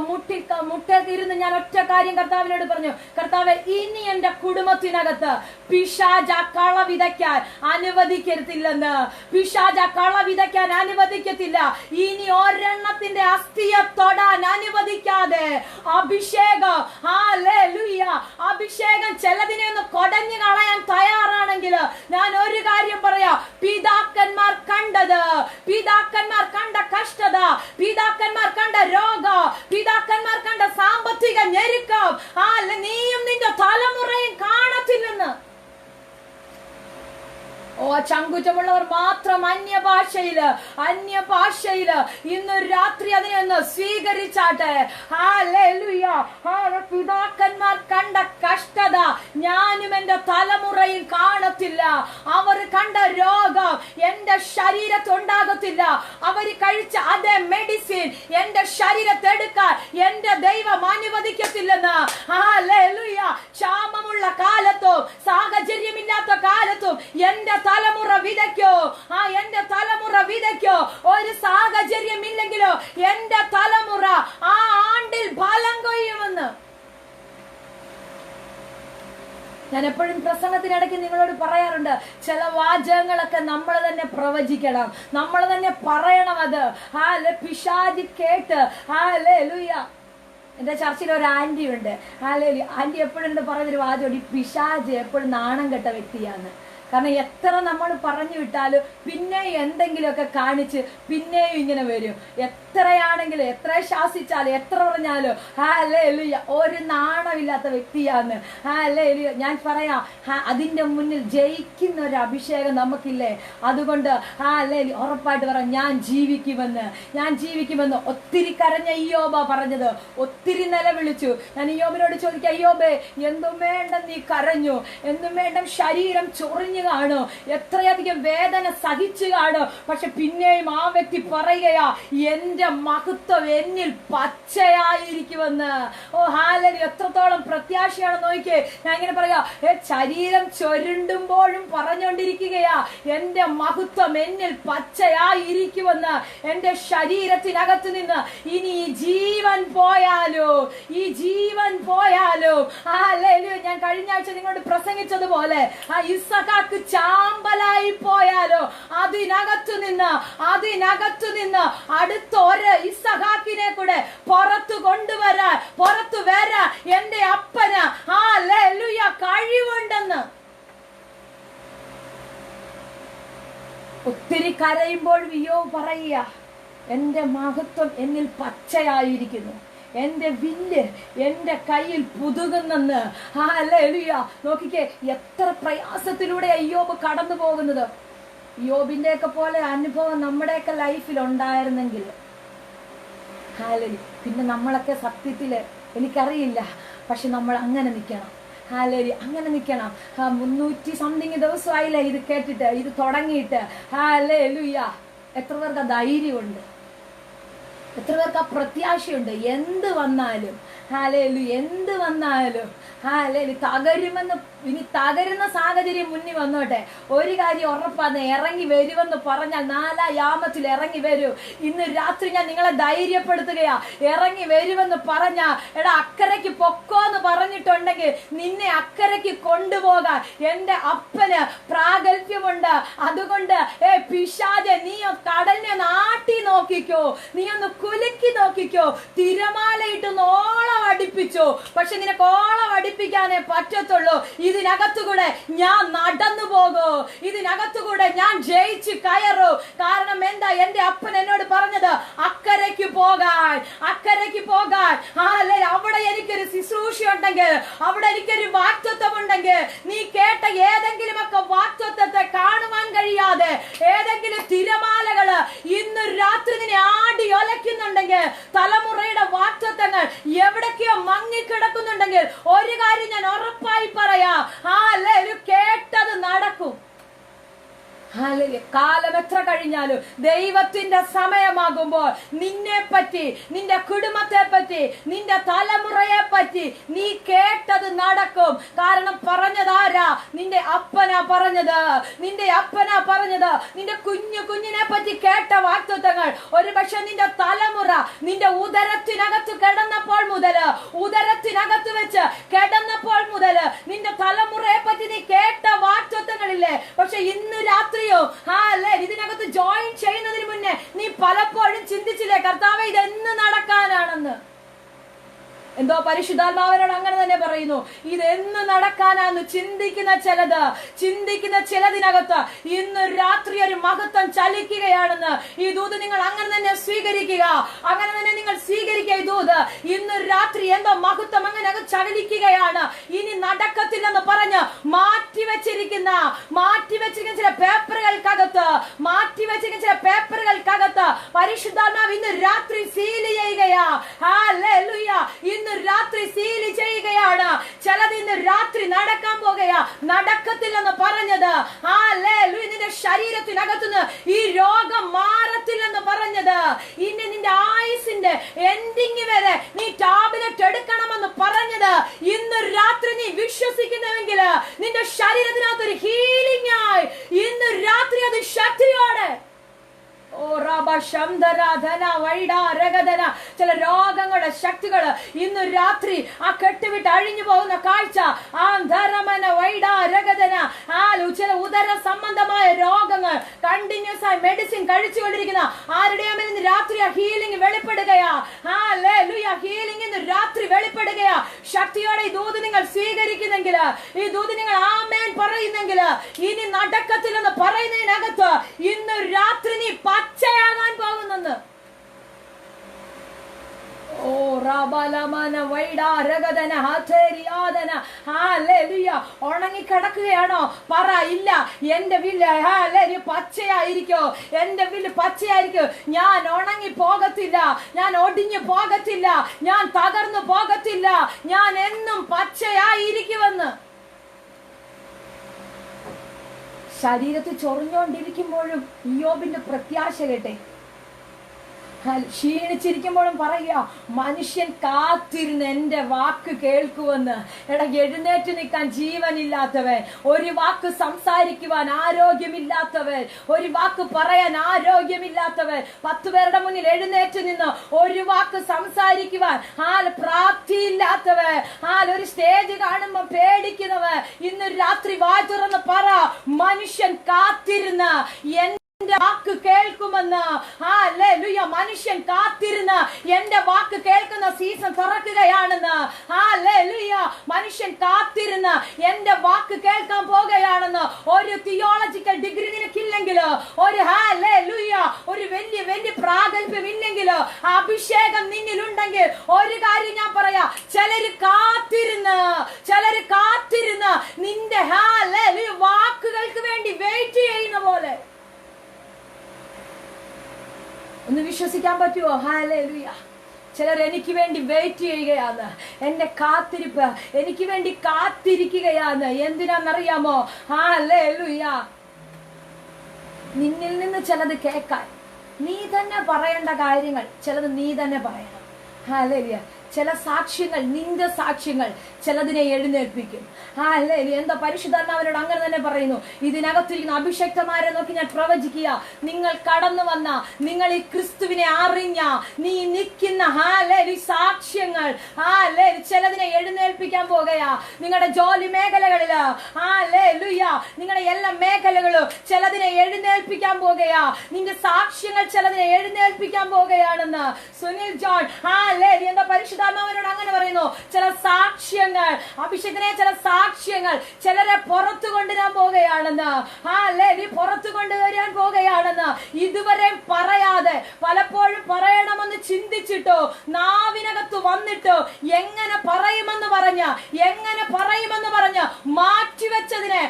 മുട്ടയിരുന്ന് ഞാൻ ഒറ്റ കാര്യം കർത്താവിനോട് പറഞ്ഞു, കർത്താവെ, ഇനി എന്റെ കുടുംബത്തിനകത്ത് പിശാച കള വിതയ്ക്കാൻ അനുവദിക്കരുത്തില്ലെന്ന്. പിശാച കള വിതയ്ക്കാൻ അനുവദിക്കത്തില്ല. ഇനി ഒരെണ്ണത്തിന്റെ അസ്ഥിയെ തൊടാൻ അനുവദിക്കാതെ അഭിഷേകം, ഹല്ലേലൂയ, അഭിഷേകം ചിലതിനെ ഒന്ന് കൊടഞ്ഞു കളയാൻ തയ്യാറാണെങ്കിൽ ഞാൻ ഒരു കാര്യം പറയാം, പിതാക്കന്മാർ കണ്ട കഷ്ടത, പിതാക്കന്മാർ കണ്ട രോഗം, പിതാക്കന്മാർ കണ്ട സാമ്പത്തിക ഞെരുക്കം നീയും നിന്റെ തലമുറയും കാണത്തില്ലെന്ന്. ഓ ചങ്കുറ്റമുള്ളവർ മാത്രം അന്യഭാഷയില് ഇന്നൊരു രാത്രി അതിനെ ഒന്ന് സ്വീകരിച്ചാട്ടെ. ഹല്ലേലൂയ. പിതാക്കന്മാർ കണ്ട കഷ്ടത ഞാനും എന്റെ തലമുറയിൽ കാണത്തില്ല. അവർ കണ്ട രോഗം എന്റെ ശരീരത്തുണ്ടാകത്തില്ല. അവർ കഴിച്ച അതേ മെഡിസിൻ എന്റെ ശരീരത്തെടുക്കാൻ എന്റെ ദൈവം അനുവദിക്കത്തില്ലെന്ന്. ഹല്ലേലൂയ. ക്ഷാമമുള്ള കാലത്തും സാഹചര്യമില്ലാത്ത കാലത്തും എന്റെ തലമുറ വിതയ്ക്കോ. എന്റെ തലമുറ വിതയ്ക്കോ. ഒരു സാഹചര്യം ഇല്ലെങ്കിലോ എന്റെ തലമുറ ആ ആണ്ടിൽ ഫലം കൊയ്യുമെന്ന് ഞാൻ എപ്പോഴും പ്രസംഗത്തിനിടയ്ക്ക് നിങ്ങളോട് പറയാറുണ്ട്. ചില വാചകങ്ങളൊക്കെ നമ്മൾ തന്നെ പ്രവചിക്കണം, നമ്മൾ തന്നെ പറയണം. അത് പിശാചി കേട്ട് ഹല്ലേലൂയ. എന്റെ ചർച്ചിൽ ഒരു ആന്റി ഉണ്ട്. ഹല്ലേലൂയ. ആന്റി എപ്പോഴും പറയുന്നൊരു വാചകം, ഈ പിശാച് എപ്പോഴും നാണം കെട്ട വ്യക്തിയാണ്. കാരണം എത്ര നമ്മൾ പറഞ്ഞു വിട്ടാലും പിന്നെയും എന്തെങ്കിലുമൊക്കെ കാണിച്ച് പിന്നെയും ഇങ്ങനെ വരും. എത്രയാണെങ്കിലും എത്ര ശാസിച്ചാലും എത്ര പറഞ്ഞാലും ഹല്ലേലൂയ ഒരു നാണമില്ലാത്ത വ്യക്തിയാണ്. ഹല്ലേലൂയ. ഞാൻ പറയാം, അതിന്റെ മുന്നിൽ ജയിക്കുന്ന ഒരു അഭിഷേകം നമുക്കില്ലേ. അതുകൊണ്ട് ഹല്ലേലൂയ ഉറപ്പായിട്ട് പറയാം, ഞാൻ ജീവിക്കുമെന്ന്. ഒത്തിരി കരഞ്ഞ ഇയ്യോബ പറഞ്ഞത്, ഒത്തിരി നിലവിളിച്ചു. ഞാൻ ഇയ്യോബിനോട് ചോദിക്കാം, ഇയ്യോബേ എന്തും വേണ്ട നീ കരഞ്ഞു, എന്തും വേണ്ട ശരീരം ചൊറിഞ്ഞു കാണോ, എത്രയധികം വേദന സഹിച്ചു കാണോ, പക്ഷെ പിന്നെയും ആ വ്യക്തി പറയുകയാ, എന്റെ മഹത്വം എന്നിൽ പച്ചയായിരിക്കുമെന്ന്. ഹല്ലേലൂയ. എത്രത്തോളം പ്രത്യാശയാണ് നോക്കിയേ. ഞാൻ ഇങ്ങനെ പറയാ, ശരീരം ചൊരുണ്ടുമ്പോഴും പറഞ്ഞുകൊണ്ടിരിക്കുകയാ, എന്റെ മഹത്വം എന്നിൽ പച്ചയായിരിക്കുമെന്ന്. എന്റെ ശരീരത്തിനകത്ത് നിന്ന് ഇനി ഈ ജീവൻ പോയാലോ ഹല്ലേലൂയ. ഞാൻ കഴിഞ്ഞ ആഴ്ച നിങ്ങളോട് പ്രസംഗിച്ചതുപോലെ ഇസ്ഹാക്ക് ചാമ്പലായി പോയാലോ അതിനകത്തു നിന്ന് അടുത്ത ഒരു ഇസ്ഹാക്കിനെ കൂടെ പുറത്തു വരാൻ എന്റെ അപ്പന് ഹല്ലേലൂയ കഴിവുണ്ടെന്ന്. ഒത്തിരി കരയുമ്പോൾ ഇയ്യോബ് പറയുക, എന്റെ മഹത്വം എന്നിൽ പച്ചയായിരിക്കുന്നു, എന്റെ വില്ല് എന്റെ കയ്യിൽ പുതുകുന്നെന്ന്. ഹല്ലേലൂയ. നോക്കിക്കേ, എത്ര പ്രയാസത്തിലൂടെ ഇയ്യോബ് കടന്നു പോകുന്നത്. ഇയ്യോബിന്റെ ഒക്കെ പോലെ അനുഭവം നമ്മുടെയൊക്കെ ലൈഫിൽ ഉണ്ടായിരുന്നെങ്കിൽ ഹല്ലേലൂയ. പിന്നെ നമ്മളൊക്കെ സത്യത്തില് എനിക്കറിയില്ല, പക്ഷെ നമ്മൾ അങ്ങനെ നിൽക്കണം. ഹല്ലേലൂയ. അങ്ങനെ നിൽക്കണം. 300 സംതിങ് ദിവസമായില്ലേ ഇത് കേട്ടിട്ട്, ഇത് തുടങ്ങിയിട്ട്. ഹല്ലേലൂയ. എത്ര പേർക്ക് ധൈര്യമുണ്ട്, എത്ര പേർക്ക് ആ പ്രത്യാശയുണ്ട്. എന്ത് വന്നാലും ഹല്ലേലൂയ, തകരുമെന്ന്, ഇനി തകരുന്ന സാഹചര്യം മുന്നിൽ വന്നോട്ടെ, ഒരു കാര്യം ഉറപ്പാണ്, ഇറങ്ങി വരുമെന്ന് പറഞ്ഞാൽ 4 യാമത്തിൽ ഇറങ്ങി വരൂ. ഇന്ന് രാത്രി ഞാൻ നിങ്ങളെ ധൈര്യപ്പെടുത്തുകയാ. ഇറങ്ങി വരുമെന്ന് പറഞ്ഞാ, എടാ അക്കരയ്ക്ക് പൊക്കോന്ന് പറഞ്ഞിട്ടുണ്ടെങ്കിൽ നിന്നെ അക്കരയ്ക്ക് കൊണ്ടുപോകാൻ എന്റെ അപ്പന് പ്രാഗൽഭ്യമുണ്ട്. അതുകൊണ്ട് പിശാചേ, നീ കടലിനെ നാട്ടി നോക്കിക്കോ, നീ ഒന്ന് കുലുക്കി നോക്കിക്കോ, തിരമാലയിട്ട് ഓളം അടിപ്പിച്ചോ, പക്ഷെ നിനക്ക് ഓളം അടിപ്പിക്കാനേ പറ്റത്തുള്ളൂ. ഇതിനകത്തുകൂടെ ഞാൻ നടന്നു പോകൂ, ഇതിനകത്തുകൂടെ ഞാൻ ജയിച്ച് കയറൂ. കാരണം എന്താ, എന്റെ അപ്പൻ എന്നോട് പറഞ്ഞത് അക്കരയ്ക്ക് പോകാൻ. അവിടെ എനിക്കൊരു ശുശ്രൂഷ ഉണ്ടെങ്കിൽ, അവിടെ എനിക്കൊരു വാക്തത്വം ഉണ്ടെങ്കിൽ, നീ കേട്ട ഏതെങ്കിലുമൊക്കെ വാക്തത്വത്തെ കാണുവാൻ കഴിയാതെ ഏതെങ്കിലും തിരമാലകള് ഇന്ന് രാത്രി നിന്നെ ആടി ഒലയ്ക്കുന്നുണ്ടെങ്കിൽ, തലമുറയുടെ വാക്തത്വങ്ങൾ എവിടേക്കോ മങ്ങിക്കിടക്കുന്നുണ്ടെങ്കിൽ, ഒരു കാര്യം ഞാൻ ഉറപ്പായി പറയാം, കേട്ടത് നടക്കും. കാലം എത്ര കഴിഞ്ഞാലും ദൈവത്തിന്റെ സമയമാകുമ്പോൾ നിന്നെ പറ്റി, നിന്റെ കുടുംബത്തെ പറ്റി, നിന്റെ തലമുറയെ പറ്റി നീ കേട്ടത് നടക്കും. കാരണം പറഞ്ഞതാരാ? നിന്റെ അപ്പനാ പറഞ്ഞത്. നിന്റെ കുഞ്ഞിനെ പറ്റി കേട്ട വാക്തത്വങ്ങൾ ഒരു പക്ഷെ നിന്റെ തലമുറ നിന്റെ ഉദരത്തിനകത്ത് കിടന്നപ്പോൾ മുതല് നിന്റെ തലമുറയെ പറ്റി നീ കേട്ട വാക്തത്വങ്ങളില്ലേ. പക്ഷെ ഇന്ന് രാത്രി ഇതിനകത്ത് ജോയിൻ ചെയ്യുന്നതിന് മുന്നേ നീ പലപ്പോഴും ചിന്തിച്ചില്ലേ, കർത്താവേ ഇതെന്ന് നടക്കാനാണെന്ന്. എന്തോ പരിശുദ്ധാത്മാവനോട് അങ്ങനെ തന്നെ പറയുന്നു. ഇതെന്ന് നടക്കാനാന്ന് ചിന്തിക്കുന്ന ചിലതിനകത്ത് ഇന്ന് രാത്രി ഒരു മഹത്വം ചലിക്കുകയാണെന്ന് ഈ ദൂത് നിങ്ങൾ അങ്ങനെ തന്നെ സ്വീകരിക്കുക. അങ്ങനെ തന്നെ നിങ്ങൾ സ്വീകരിക്കുക. ഈ ദൂത് ഇന്ന് രാത്രി എന്തോ മഹത്വം അങ്ങനെ ചലിക്കുകയാണ്. ഇനി നടക്കത്തില്ലെന്ന് പറഞ്ഞ് മാറ്റിവെച്ചിരിക്കുന്ന ചില പേപ്പറുകൾക്കകത്ത് പരിശുദ്ധാത്മാവ് ഇന്ന് രാത്രി സീൽ ചെയ്യുകയാ. ഹല്ലേലൂയ. ഇന്ന് രാത്രി സീൽ ചെയ്യുകയാണ്. ചിലത് ഇന്ന് രാത്രി നടക്കാൻ പോകുകയാ. നടക്കത്തില്ലെന്ന് പറഞ്ഞത്, ഹല്ലേലൂയ, നിന്റെ ശരീരത്തിനകത്തുനിന്ന് ഈ രോഗം മാറത്തില്ലെന്ന് പറഞ്ഞത്, ഇനി നിന്റെ ആയുസിന്റെ എൻഡിങ് വരെ നീ ടാബ്ലറ്റ് എടുക്കണമെന്ന് പറഞ്ഞത്, ഇന്ന് രാത്രി നീ വിശ്വസിക്കുന്നുവെങ്കിൽ നിന്റെ ശരീരത്തിനകത്തൊരു ഹീലിംഗ് ആയി ഇന്ന് രാത്രി അത് ശക്തിയോടെ ചില രോഗങ്ങളുടെ ശക്തികൾ ഇന്ന് രാത്രി ആ കെട്ടുവിട്ട് അഴിഞ്ഞു പോകുന്ന കാഴ്ച. ചില ഉദര സംബന്ധമായ രോഗങ്ങൾ കണ്ടിന്യൂസ് ആയി മെഡിസിൻ കഴിച്ചുകൊണ്ടിരിക്കുന്ന ആരുടെയും ഇന്ന് രാത്രി ആ ഹീലിംഗ് വെളിപ്പെടുകയാ. ഹീലിംഗ് ഇന്ന് രാത്രി വെളിപ്പെടുകയാ. ശക്തിയോടെ ഈ ദൂത് നിങ്ങൾ സ്വീകരിക്കുന്നെങ്കിൽ, ഈ ദൂത് നിങ്ങൾ ആമേൻ പറയുന്നെങ്കിൽ, ഇനി നടക്കത്തില്ലെന്ന് പറയുന്നതിനകത്ത് ഇന്ന് രാത്രി നീ പച്ചയാകാൻ പോകുന്നെന്ന്. ഉണങ്ങിക്കിടക്കുകയാണോ? പറ, ഇല്ല, എന്റെ വില്ല് പച്ചയായിരിക്കോ, എന്റെ വില്ല് പച്ചയായിരിക്കും. ഞാൻ ഉണങ്ങി പോകത്തില്ല, ഞാൻ ഒടിഞ്ഞു പോകത്തില്ല, ഞാൻ തകർന്നു പോകത്തില്ല, ഞാൻ എന്നും പച്ചയായിരിക്കുമെന്ന്. ശരീരത്തിൽ ചൊറിഞ്ഞുകൊണ്ടിരിക്കുമ്പോഴും ഇയ്യോബിന്റെ പ്രത്യാശ കേട്ടെ. ക്ഷീണിച്ചിരിക്കുമ്പോഴും പറയുക, മനുഷ്യൻ കാത്തിരുന്ന് എന്റെ വാക്ക് കേൾക്കുമെന്ന്. എഴുന്നേറ്റ് നിൽക്കാൻ ജീവനില്ലാത്തവൻ, ഒരു വാക്ക് സംസാരിക്കുവാൻ ആരോഗ്യമില്ലാത്തവൻ, ഒരു വാക്ക് പറയാൻ ആരോഗ്യമില്ലാത്തവൻ, 10 പേരുടെ മുന്നിൽ എഴുന്നേറ്റ് നിന്ന് ഒരു വാക്ക് സംസാരിക്കുവാൻ പ്രാപ്തിയില്ലാത്തവൻ, ഒരു സ്റ്റേജ് കാണുമ്പോ പേടിക്കുന്നവൻ, ഇന്ന് രാത്രി വായ് തുറന്ന് പറ, മനുഷ്യൻ കാത്തിരുന്ന് എന്റെ വാക്ക് കേൾക്കുമെന്ന്. ഹല്ലേലൂയ. മനുഷ്യൻ കാത്തിരുന്ന് എന്റെ വാക്ക് കേൾക്കുന്ന സീസൺ തുറക്കുകയാണെന്ന്. ഹല്ലേലൂയ. മനുഷ്യൻ കാത്തിരുന്ന് എന്റെ വാക്ക് കേൾക്കാൻ പോകുകയാണെന്ന്. ഒരു തിയോളജിക്കൽ ഡിഗ്രി നിനക്കില്ലെങ്കിൽ, ഒരു വലിയ പ്രാഗൽഭ്യം ഇല്ലെങ്കിൽ, അഭിഷേകം നിന്നിലുണ്ടെങ്കിൽ ഒരു കാര്യം ഞാൻ പറയാ, ചിലര് കാത്തിരുന്ന് നിന്റെ വാക്കുകൾക്ക് വേണ്ടി വെയിറ്റ് ചെയ്യുന്ന പോലെ. ഒന്ന് വിശ്വസിക്കാൻ പറ്റുമോ? ഹല്ലേലൂയ. ചിലർ എനിക്ക് വേണ്ടി വെയിറ്റ് ചെയ്യുകയാണ്, എന്റെ കാത്തിരിപ്പ് എനിക്ക് വേണ്ടി കാത്തിരിക്കുകയാണ്. എന്തിനാന്നറിയാമോ? ഹല്ലേലൂയ. നിന്നിൽ നിന്ന് ചിലത് കേൾക്കാൻ നീ തന്നെ പറയേണ്ട കാര്യങ്ങൾ ചിലത് നീ തന്നെ പറയണം. ഹല്ലേലൂയ. ചില സാക്ഷ്യങ്ങൾ, നിന്റെ സാക്ഷ്യങ്ങൾ ചിലതിനെ എഴുന്നേൽപ്പിക്കും. എന്താ പരിശുദ്ധാത്മാവിനോട് അങ്ങനെ തന്നെ പറയുന്നു. ഇതിനകത്തിരിക്കുന്ന അഭിഷക്തമാരെ നോക്കി ഞാൻ പ്രവചിക്കുക, നിങ്ങൾ കടന്നു വന്ന, നിങ്ങൾ ഈ ക്രിസ്തുവിനെ അറിഞ്ഞ, നീ നിൽക്കുന്ന സാക്ഷ്യങ്ങൾ ചിലതിനെ എഴുന്നേൽപ്പിക്കാൻ പോകുകയാ. നിങ്ങളുടെ ജോലി മേഖലകളില്, നിങ്ങളുടെ എല്ലാ മേഖലകളും ചിലതിനെ എഴുന്നേൽപ്പിക്കാൻ പോകുകയാ. നിന്റെ സാക്ഷ്യങ്ങൾ ചിലതിനെ എഴുന്നേൽപ്പിക്കാൻ പോകുകയാണെന്ന് സുനിൽ ജോൺ എന്താ പരിശുദ്ധാത്മാവിനോട് അങ്ങനെ പറയുന്നു. ചില സാക്ഷ്യങ്ങൾ, അഭിഷേകനെ ചില സാക്ഷ്യങ്ങൾ ചിലരെ പുറത്തു കൊണ്ടുവരാൻ പോകുകയാണെന്ന്. പുറത്തു കൊണ്ടുവരാൻ പോകുകയാണെന്ന്. ഇതുവരെ പറയാതെ, പലപ്പോഴും പറയണമെന്ന് ചിന്തിച്ചിട്ടോ നാവിനകത്ത് വന്നിട്ടോ എങ്ങനെ പറയുമെന്ന് പറഞ്ഞ് മാറ്റിവെച്ചതിനെ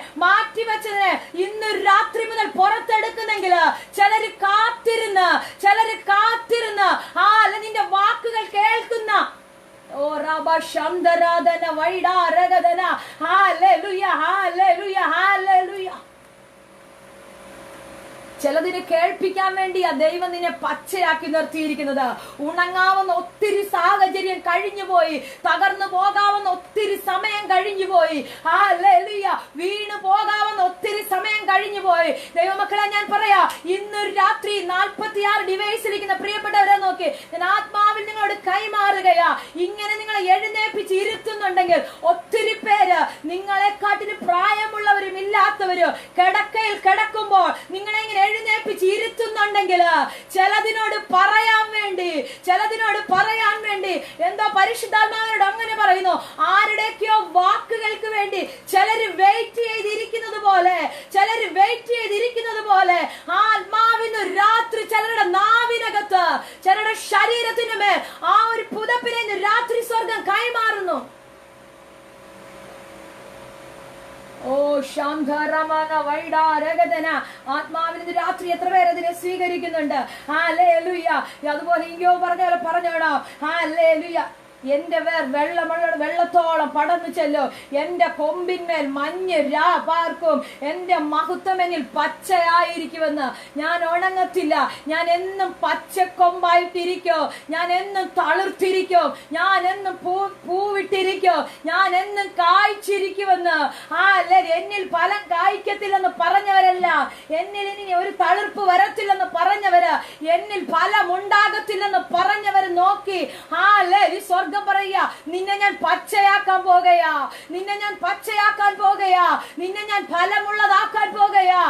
ഇന്ന് രാത്രി മുതൽ പുറത്തെടുക്കുന്നെങ്കിൽ ചിലര് കാത്തിരുന്ന് നിന്റെ വാക്കുകൾ കേൾക്കുന്ന ചിലതിനെ കേൾപ്പിക്കാൻ വേണ്ടിയാ ദൈവം നിന്നെ പച്ചയാക്കി നിർത്തിയിരിക്കുന്നത്. ഉണങ്ങാവുന്ന ഒത്തിരി സാഹചര്യം കഴിഞ്ഞുപോയി, തകർന്നു പോകാവുന്ന ഒത്തിരി സമയം കഴിഞ്ഞുപോയി, വീണു പോകാവുന്ന ഒത്തിരി സമയം കഴിഞ്ഞുപോയി. ദൈവമക്കളെ ഞാൻ പറയാ, ഇന്നൊരു രാത്രി 46 ഡിവൈസിലിരിക്കുന്ന പ്രിയപ്പെട്ടവരെ നോക്കി ഞാൻ ആത്മാവിൽ നിങ്ങളോട് കൈമാറുകയാ. ഇങ്ങനെ നിങ്ങളെ എഴുന്നേൽപ്പിച്ച് ഇരുത്തുന്നുണ്ടെങ്കിൽ ഒത്തിരി പേര് നിങ്ങളെക്കാട്ടിന് പ്രായമുള്ളവരും ഇല്ലാത്തവരും കിടക്കയിൽ കിടക്കുമ്പോൾ നിങ്ങളെ ഇങ്ങനെ എഴുന്നേപ്പിച്ച് ഇരുത്തുന്നുണ്ടെങ്കിൽ ചിലതിനോട് പറയാൻ വേണ്ടി എന്താ പരിശുദ്ധാത്മാവിനോട് അങ്ങനെ പറയുന്നു. ആരുടെയൊക്കെയോ വാക്കുകൾക്ക് വേണ്ടി ചിലര് വെയിറ്റ് ചെയ്തിരിക്കുന്നത് പോലെ ആത്മാവിന് രാത്രി ചിലരുടെ നാവിനകത്ത്, ചിലരുടെ ശരീരത്തിന് മേൽ ആ ഒരു പുതപ്പിനെ രാത്രി സ്വർഗം കൈമാറുന്നു. ഓ ശാന്തരമന വൈഡാരഗതന. ആത്മാവിന് രാത്രി എത്ര പേര് അതിനെ സ്വീകരിക്കുന്നുണ്ട്? ഹല്ലേലൂയ. അതുപോലെ ഇങ്ങോ പറഞ്ഞോടാ. ഹല്ലേലൂയ. എന്റെ വെള്ളത്തോളം പടന്നു ചെല്ലോ, എന്റെ കൊമ്പിന്മേൽ മഞ്ഞ് പാർക്കും, എന്റെ മഹത്വമെന്നിൽ പച്ചയായിരിക്കുമെന്ന്. ഞാൻ ഉണങ്ങത്തില്ല, ഞാൻ എന്നും പച്ചക്കൊമ്പായിട്ടിരിക്കോ, ഞാൻ എന്നും തളിർത്തിരിക്കും, ഞാൻ എന്നും പൂവിട്ടിരിക്കോ, ഞാൻ എന്നും കായ്ച്ചിരിക്കുമെന്ന്. എന്നിൽ ഫലം കായ്ക്കത്തില്ലെന്ന് പറഞ്ഞവരല്ല, എന്നിൽ ഇനി ഒരു തളിർപ്പ് വരത്തില്ലെന്ന് പറഞ്ഞവര്, എന്നിൽ ഫലം ഉണ്ടാകത്തില്ലെന്ന് പറഞ്ഞവര് നോക്കി സ്വർഗം പറയുക, നിന്നെ ഞാൻ പച്ചയാക്കാൻ പോകുകയാ, നിന്നെ ഞാൻ ഫലമുള്ളതാക്കാൻ പോകുകയാ.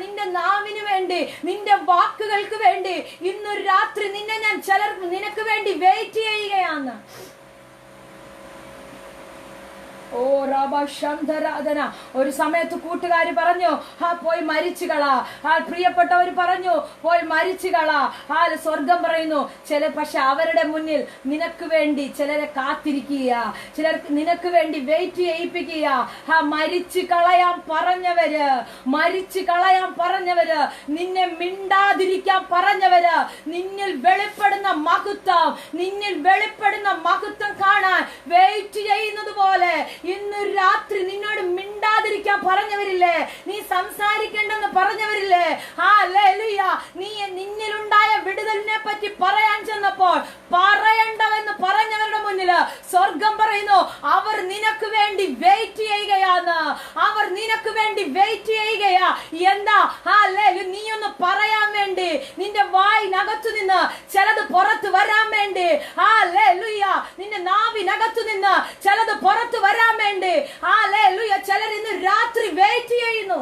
നിന്റെ നാവിന് വേണ്ടി, നിന്റെ വാക്കുകൾക്ക് വേണ്ടി ഇന്നൊരു രാത്രി നിനക്ക് വേണ്ടി വെയിറ്റ് ചെയ്യുകയാണ്. ഓ റബശന്ധരാധന. ഒരു സമയത്ത് കൂട്ടുകാരി പറഞ്ഞു, പോയി മരിച്ചുകളാ. പ്രിയപ്പെട്ടവർ പറഞ്ഞു, പോയി മരിച്ചുകളാ. സ്വർഗം പറയുന്നു, പക്ഷെ അവരുടെ മുന്നിൽ നിനക്ക് വേണ്ടി ചിലരെ കാത്തിരിക്കുക, ചിലർക്ക് നിനക്ക് വേണ്ടി വെയിറ്റ് ചെയ്യിപ്പിക്കുക. മരിച്ചു കളയാൻ പറഞ്ഞവര്, നിന്നെ മിണ്ടാതിരിക്കാൻ പറഞ്ഞവര്, നിന്നിൽ വെളിപ്പെടുന്ന മഹത്വം കാണാൻ വെയിറ്റ് ചെയ്യുന്നത് പോലെ ഇന്ന് രാത്രി നിന്നോട് മിണ്ടാതിരിക്കാൻ പറഞ്ഞവരില്ലേ, നീ സംസാരിക്കേണ്ടെന്ന് പറഞ്ഞവരില്ലേ, നീ നിന്നിലുണ്ടായ വിടുതലിനെ പറ്റി പറയാൻ ചെന്നപ്പോൾ പറയണ്ടവെന്ന് പറഞ്ഞവരുടെ മുന്നിൽ സ്വർഗം പറയുന്നു, അവർ നിനക്ക് വേണ്ടി വെയിറ്റ് ചെയ്യുകയാണ്. എന്താ? നീ ഒന്ന് പറയാൻ വേണ്ടി, നിന്റെ വായിനകത്തു നിന്ന് ചിലത് പുറത്ത് വരാൻ വേണ്ടി, നിന്റെ നാവിനകത്തു നിന്ന് ചിലത് പുറത്ത് വരാൻ വേണ്ടി ചിലർ ഇന്ന് രാത്രി വെയിറ്റ് ചെയ്യുന്നു.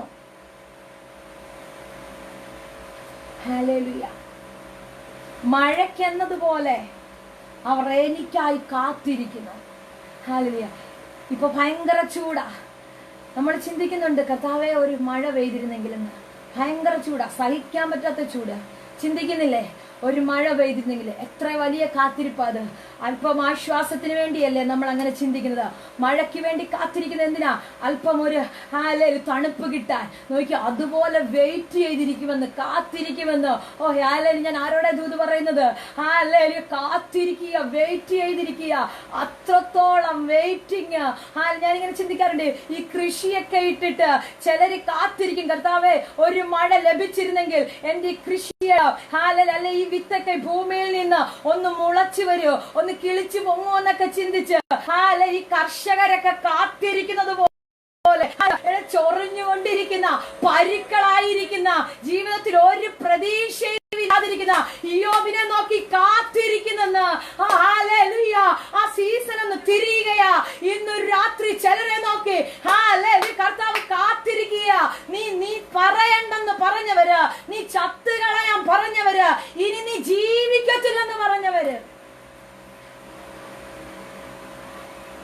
ഹല്ലേലൂയ. മഴയ്ക്കെന്നതുപോലെ അവർ എനിക്കായി കാത്തിരിക്കുന്നു. ഹല്ലേലൂയ. ഇപ്പൊ ഭയങ്കര ചൂടാ. നമ്മൾ ചിന്തിക്കുന്നുണ്ട്, കർത്താവേ ഒരു മഴ പെയ്തിരുന്നെങ്കിലെന്ന്. ഭയങ്കര ചൂടാ, സഹിക്കാൻ പറ്റാത്ത ചൂട്. ചിന്തിക്കുന്നില്ലേ, ഒരു മഴ പെയ്തിരുന്നെങ്കിൽ എത്ര വലിയ കാത്തിരിപ്പത്. അല്പം ആശ്വാസത്തിന് വേണ്ടിയല്ലേ നമ്മൾ അങ്ങനെ ചിന്തിക്കുന്നത്. മഴയ്ക്ക് വേണ്ടി കാത്തിരിക്കുന്നത് എന്തിനാ? അല്പം ഒരു തണുപ്പ് കിട്ടാൻ. നോക്കി, അതുപോലെ വെയിറ്റ് ചെയ്തിരിക്കുമെന്ന്, കാത്തിരിക്കുമെന്ന്. ഓ ഞാൻ ആരോടെ ദൂത് പറയുന്നത്? കാത്തിരിക്കുക, വെയിറ്റ് ചെയ്തിരിക്കുക, അത്രത്തോളം വെയിറ്റിംഗ്. ഞാനിങ്ങനെ ചിന്തിക്കാറുണ്ട്, ഈ കൃഷിയൊക്കെ ഇട്ടിട്ട് ചിലര് കാത്തിരിക്കും, കർത്താവേ ഒരു മഴ ലഭിച്ചിരുന്നെങ്കിൽ എന്റെ ഈ കൃഷിയെ അല്ലെ ഈ വിത്തൊക്കെ ഭൂമിയിൽ നിന്ന് ഒന്ന് മുളച്ചു വരുമോ, ഒന്ന് കിളിച്ചു പൊങ്ങോ എന്നൊക്കെ ചിന്തിച്ച് ഈ കർഷകരൊക്കെ കാത്തിരിക്കുന്നത് പോലെ ചൊറിഞ്ഞുകൊണ്ടിരിക്കുന്ന, പരിക്കളായിരിക്കുന്ന, ജീവിതത്തിൽ ഒരു പ്രതീക്ഷയും ഇല്ലാതിരിക്കുന്ന ഇയ്യോബിനെ നോക്കി കാത്തിരിക്കുന്നെന്ന്. ആ സീസൺ ഒന്ന് തിരിയുകയാ. ഇന്നൊരു രാത്രി ചിലരെ നോക്കി കർത്താവ് കാത്തിരിക്കുക. നീ പറയണ്ടെന്ന് പറഞ്ഞവര്, നീ ചത്തുകളയാൻ പറഞ്ഞവര്, ഇനി നീ ജീവിക്കത്തില്ലെന്ന് പറഞ്ഞവര്.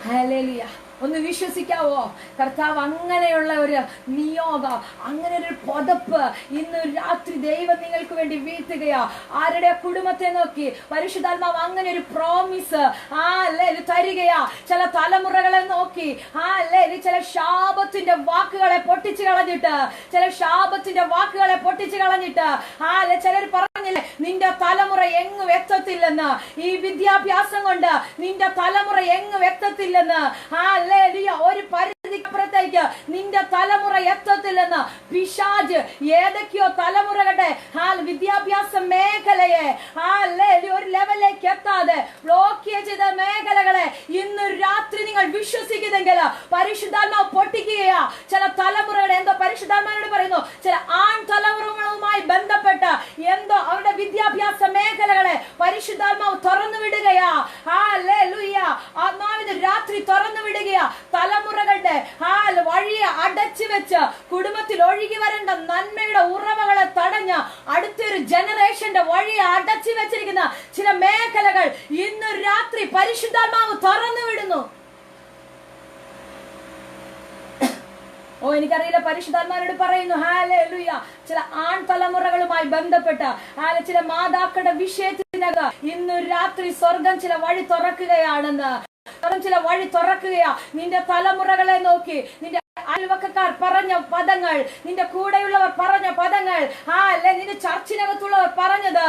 ഹല്ലേലൂയ. ഒന്ന് വിശ്വസിക്കാവോ? കർത്താവ് അങ്ങനെയുള്ള ഒരു നിയോഗം, അങ്ങനെ ഒരു പദപ്പ് ഇന്ന് രാത്രി ദൈവം നിങ്ങൾക്ക് വേണ്ടി വീഴ്ത്തുകയാ. ആരുടെ കുടുംബത്തെ നോക്കി പരിശുദ്ധാത്മാവ് അങ്ങനെ ഒരു പ്രോമിസ് തരികയാ. ചില തലമുറകളെ നോക്കി ചില ശാപത്തിന്റെ വാക്കുകളെ പൊട്ടിച്ചു കളഞ്ഞിട്ട്, ചിലർ പറഞ്ഞില്ലേ, നിന്റെ തലമുറ എങ്ങും എത്തത്തില്ലെന്ന്. ഈ വിദ്യാഭ്യാസം കൊണ്ട് നിന്റെ തലമുറ എങ്ങും എത്തത്തില്ലെന്ന്. ഒരു പരിധിക്കപ്പുറത്തേക്ക് നിന്റെ തലമുറ എത്തത്തില്ലെന്ന് പിശാച് ഏതൊക്കെയോ തലമുറകളുടെ വിദ്യാഭ്യാസ മേഖലയെ ഒരു ലെവലിലേക്ക് എത്താതെ ബ്ലോക്ക് ചെയ്ത മേഖലകളെ ഇന്ന് രാത്രി നിങ്ങൾ വിശ്വസിക്കുന്നെങ്കിൽ പരിശുദ്ധാത്മാവ് പൊട്ടിക്കുകയാ. ചില തലമുറയുടെ എന്തോ പരിശുദ്ധാത്മാവോട് പറയുന്നു, ചില ആൺ തലമുറകളുമായി ബന്ധപ്പെട്ട് എന്തോ അവരുടെ വിദ്യാഭ്യാസ മേഖലകളെ പരിശുദ്ധാത്മാവ് തുറന്നു വിടുകയാ. ആത്മാവിന് രാത്രി തുറന്നു വിടുകയാ. തലമുറകളുടെ വഴിയെ അടച്ചു വെച്ച് കുടുംബത്തിൽ ഒഴുകി വരേണ്ട നന്മയുടെ ഉറവകളെ തടഞ്ഞ് പരിശുദ്ധാത്മാവിനോട് പറയുന്നു, ഹല്ലേലൂയ, ചില ആൺതലമുറകളുമായി ബന്ധപ്പെട്ട ചില മാതാക്കളുടെ വിഷയത്തിനക ഇന്നു രാത്രി സ്വർഗം ചില വഴി തുറക്കുകയാണെന്ന്. ചില വഴി തുറക്കുകയാ. നിന്റെ തലമുറകളെ നോക്കി, നിന്റെ അയൽവക്കക്കാർ പറഞ്ഞ പദങ്ങൾ, നിന്റെ കൂടെയുള്ളവർ പറഞ്ഞ പദങ്ങൾ, നിന്റെ ചർച്ചിനകത്തുള്ളവർ പറഞ്ഞത്,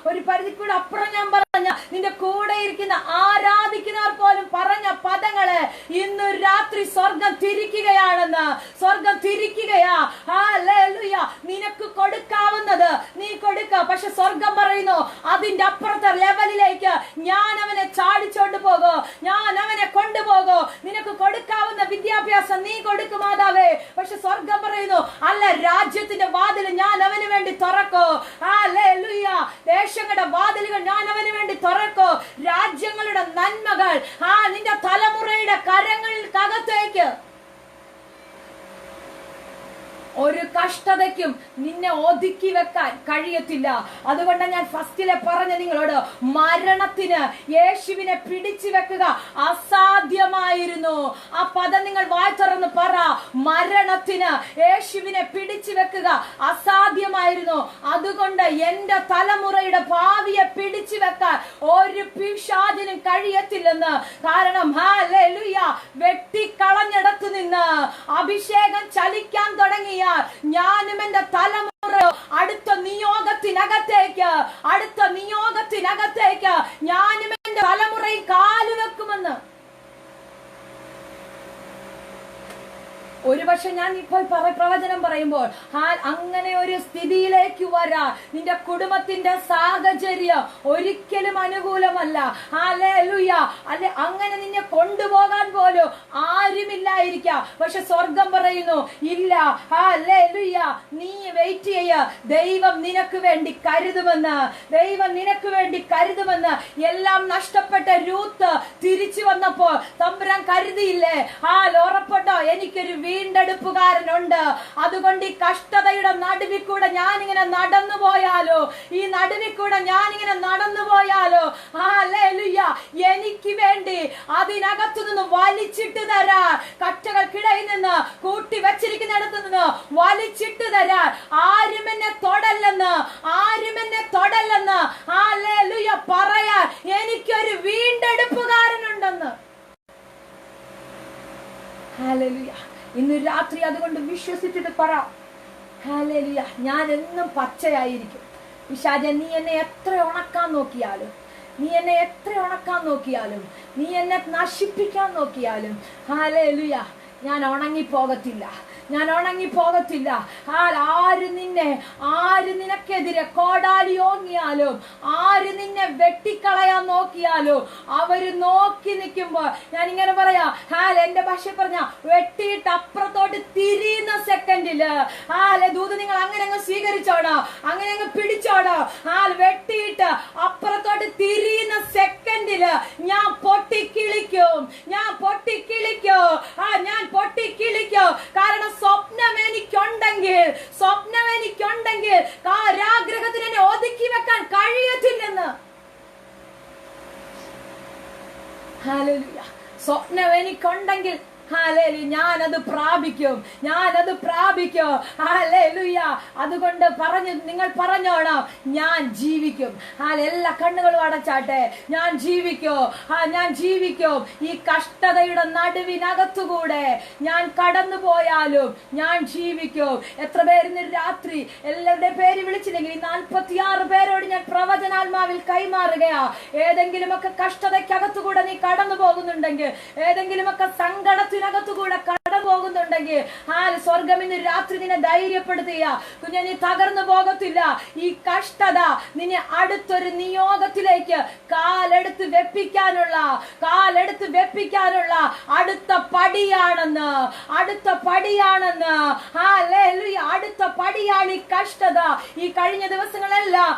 ഒരു പരിധി കൂടെ അപ്പുറം ഞാൻ പറഞ്ഞ നിന്റെ കൂടെ ഇരിക്കുന്ന ആരാധിക്കുന്നവർ പോലും പറഞ്ഞ പദങ്ങള് ഇന്ന് രാത്രി സ്വർഗം തിരിക്കുകയാണെന്ന്. സ്വർഗം തിരിക്കുകയാ. ഹല്ലേലൂയ. നിനക്ക് കൊടുക്കാവുന്നത് നീ കൊടുക്ക. പക്ഷെ സ്വർഗം പറയുന്നു അതിന്റെ അപ്പുറത്തെ ലെവലിലേക്ക് ഞാൻ അവനെ ചാടിച്ചോണ്ട് പോകോ, ഞാൻ അവനെ കൊണ്ടുപോകോ. നിനക്ക് കൊടുക്കാവുന്ന വിദ്യാഭ്യാസം നീ കൊടുക്കും മാതാവേ. പക്ഷെ സ്വർഗം പറയുന്നു അല്ല, രാജ്യത്തിന്റെ വാതിൽ ഞാൻ അവന് വേണ്ടി തുറക്കോ. ഹല്ലേലൂയ. ദേശങ്ങളുടെ വാതിലുകൾ ഞാൻ അവന് വേണ്ടി തുറക്കോ. രാജ്യങ്ങളുടെ നന്മകൾ നിന്റെ തലമുറയുടെ കരങ്ങൾക്കകത്തേക്ക് ഒരു കഷ്ടതയ്ക്കും നിന്നെ ഒതുക്കി വെക്കാൻ കഴിയത്തില്ല. അതുകൊണ്ട് ഞാൻ ഫസ്റ്റിലെ പറഞ്ഞ നിങ്ങളോട്, മരണത്തിന് യേശുവിനെ പിടിച്ചു വെക്കുക അസാധ്യമായിരുന്നു. ആ പദം നിങ്ങൾ വായി തുറന്ന് പറ. മരണത്തിന് യേശുവിനെ പിടിച്ചു വെക്കുക അസാധ്യമായിരുന്നു. അതുകൊണ്ട് എന്റെ തലമുറയുടെ ഭാവിയെ പിടിച്ചു വെക്കാൻ ഒരു പിശാചിനും കഴിയത്തില്ലെന്ന്. കാരണം ഹല്ലേലൂയ, വെട്ടിക്കളഞ്ഞിടത്തു നിന്ന് അഭിഷേകം ചലിക്കാൻ തുടങ്ങിയ ഞാനും എന്റെ തലമുറ അടുത്ത നിയോഗത്തിനകത്തേക്ക് ഞാനും എന്റെ തലമുറയിൽ കാലുവെക്കുമെന്ന്. ഒരുപക്ഷെ ഞാൻ ഇപ്പോൾ പ്രവചനം പറയുമ്പോൾ അങ്ങനെ ഒരു സ്ഥിതിയിലേക്ക് വരാൻ നിന്റെ കുടുംബത്തിന്റെ സാഹചര്യം ഒരിക്കലും അനുകൂലമല്ല. ഹല്ലേലൂയ. അല്ലെ, അങ്ങനെ നിന്നെ കൊണ്ടുപോകാൻ പോലും ആരുമില്ലായിരിക്കാം. പക്ഷെ സ്വർഗം പറയുന്നു ഇല്ല. ഹല്ലേലൂയ. നീ വെയിറ്റ് ചെയ്യ. ദൈവം നിനക്ക് വേണ്ടി കരുതുമെന്ന്. ദൈവം നിനക്ക് വേണ്ടി കരുതുമെന്ന്. എല്ലാം നഷ്ടപ്പെട്ട രൂത്ത് തിരിച്ചു വന്നപ്പോൾ തമ്പുരാൻ കരുതിയില്ലേ? ഉറപ്പട്ടോ, എനിക്കൊരു വീണ്ടെടുപ്പുകാരനുണ്ട്. അതുകൊണ്ട് ഈ കഷ്ടതയുടെ നടുവിൽ കൂടെ ഞാനിങ്ങനെ നടന്നു പോയാലോ, ഈ നടുവിൽ കൂടെ ഞാനിങ്ങനെ നടന്നു പോയാലോ, ഹല്ലേലൂയ, എനിക്ക് വേണ്ടി അതിനകത്തു നിന്ന് വലിച്ചിട്ട് തരാൻ, കറ്റകൾക്കിടയിൽ നിന്ന് കൂട്ടി വെച്ചിരിക്കുന്നിടത്തു നിന്ന് വലിച്ചിട്ട് തരാൻ ആരും എന്നെ തൊടല്ലെന്ന് ഹല്ലേലൂയ പറയാൻ എനിക്കൊരു വീണ്ടെടുപ്പുകാരനുണ്ടെന്ന്. ഹല്ലേലൂയ. ഇന്ന് രാത്രി അതുകൊണ്ട് വിശ്വസിച്ചിട്ട് പറ, ഹല്ലേലൂയ, ഞാൻ എന്നും പച്ചയായിരിക്കും. പിശാചേ, നീ എന്നെ എത്ര ഉണക്കാൻ നോക്കിയാലും, നീ എന്നെ നശിപ്പിക്കാൻ നോക്കിയാലും, ഹല്ലേലൂയ, ഞാൻ ഉണങ്ങിപ്പോകത്തില്ല. ആര് നിനക്കെതിരെ കോടാലി ഓങ്ങിയാലും, ആര് നിന്നെ വെട്ടിക്കളയാൻ നോക്കിയാലും, അവര് നോക്കി നിൽക്കുമ്പോ ഞാൻ ഇങ്ങനെ പറയാ, എന്റെ ഭാഷ പറഞ്ഞ വെട്ടിയിട്ട് അപ്പുറത്തോട്ട് തിരിയുന്ന സെക്കൻഡില് ദൂത് നിങ്ങൾ അങ്ങനെ അങ്ങ് സ്വീകരിച്ചോടോ, അങ്ങനെ അങ്ങ് പിടിച്ചോടോ. വെട്ടിയിട്ട് അപ്പുറത്തോട്ട് തിരിയുന്ന സെക്കൻഡില് ഞാൻ പൊട്ടിക്കിളിക്കും. കാരണം സ്വപ്നം എനിക്കുണ്ടെങ്കിൽ കാരാഗ്രഹത്തിന് എന്നെ ഒതുക്കി വെക്കാൻ കഴിയത്തില്ലെന്ന്. ഹല്ലേലൂയ. സ്വപ്നം എനിക്കുണ്ടെങ്കിൽ ഹല്ലേലൂയ, ഞാനത് പ്രാപിക്കും. ഹല്ലേലൂയ. അതുകൊണ്ട് നിങ്ങൾ പറഞ്ഞോണം, ഞാൻ ജീവിക്കും. എല്ലാ കണ്ണുകളും അടച്ചാട്ടെ. ഞാൻ ജീവിക്കും. ഈ കഷ്ടതയുടെ നടുവിനകത്തുകൂടെ ഞാൻ കടന്നു പോയാലും ഞാൻ ജീവിക്കും. എത്ര പേരിന്ന് രാത്രി എല്ലാവരുടെ പേര് വിളിച്ചില്ലെങ്കിൽ 46 പേരോട് ഞാൻ പ്രവചനാത്മാവിൽ കൈമാറുകയാ. ഏതെങ്കിലുമൊക്കെ കഷ്ടതയ്ക്കകത്തുകൂടെ നീ കടന്നു പോകുന്നുണ്ടെങ്കിൽ, ഏതെങ്കിലുമൊക്കെ സങ്കടത്തിനകത്തുകൂടെ കടന്നു പോകുന്നുണ്ടെങ്കിൽ, സ്വർഗം ഇന്ന് രാത്രി നിന്നെ ധൈര്യപ്പെടുത്തുക. കുഞ്ഞെ, നീ തകർന്നു പോകത്തില്ല. ഈ കഷ്ടത നിന്നെ അടുത്തൊരു നിയോഗത്തിലേക്ക് കാലെടുത്ത് വെപ്പിക്കാനുള്ള അടുത്ത പടിയാണെന്ന്. ഹല്ലേലൂയ. അടുത്ത പടിയാണ് ഈ കഷ്ടത. ഈ കഴിഞ്ഞ ദിവസങ്ങളെല്ലാം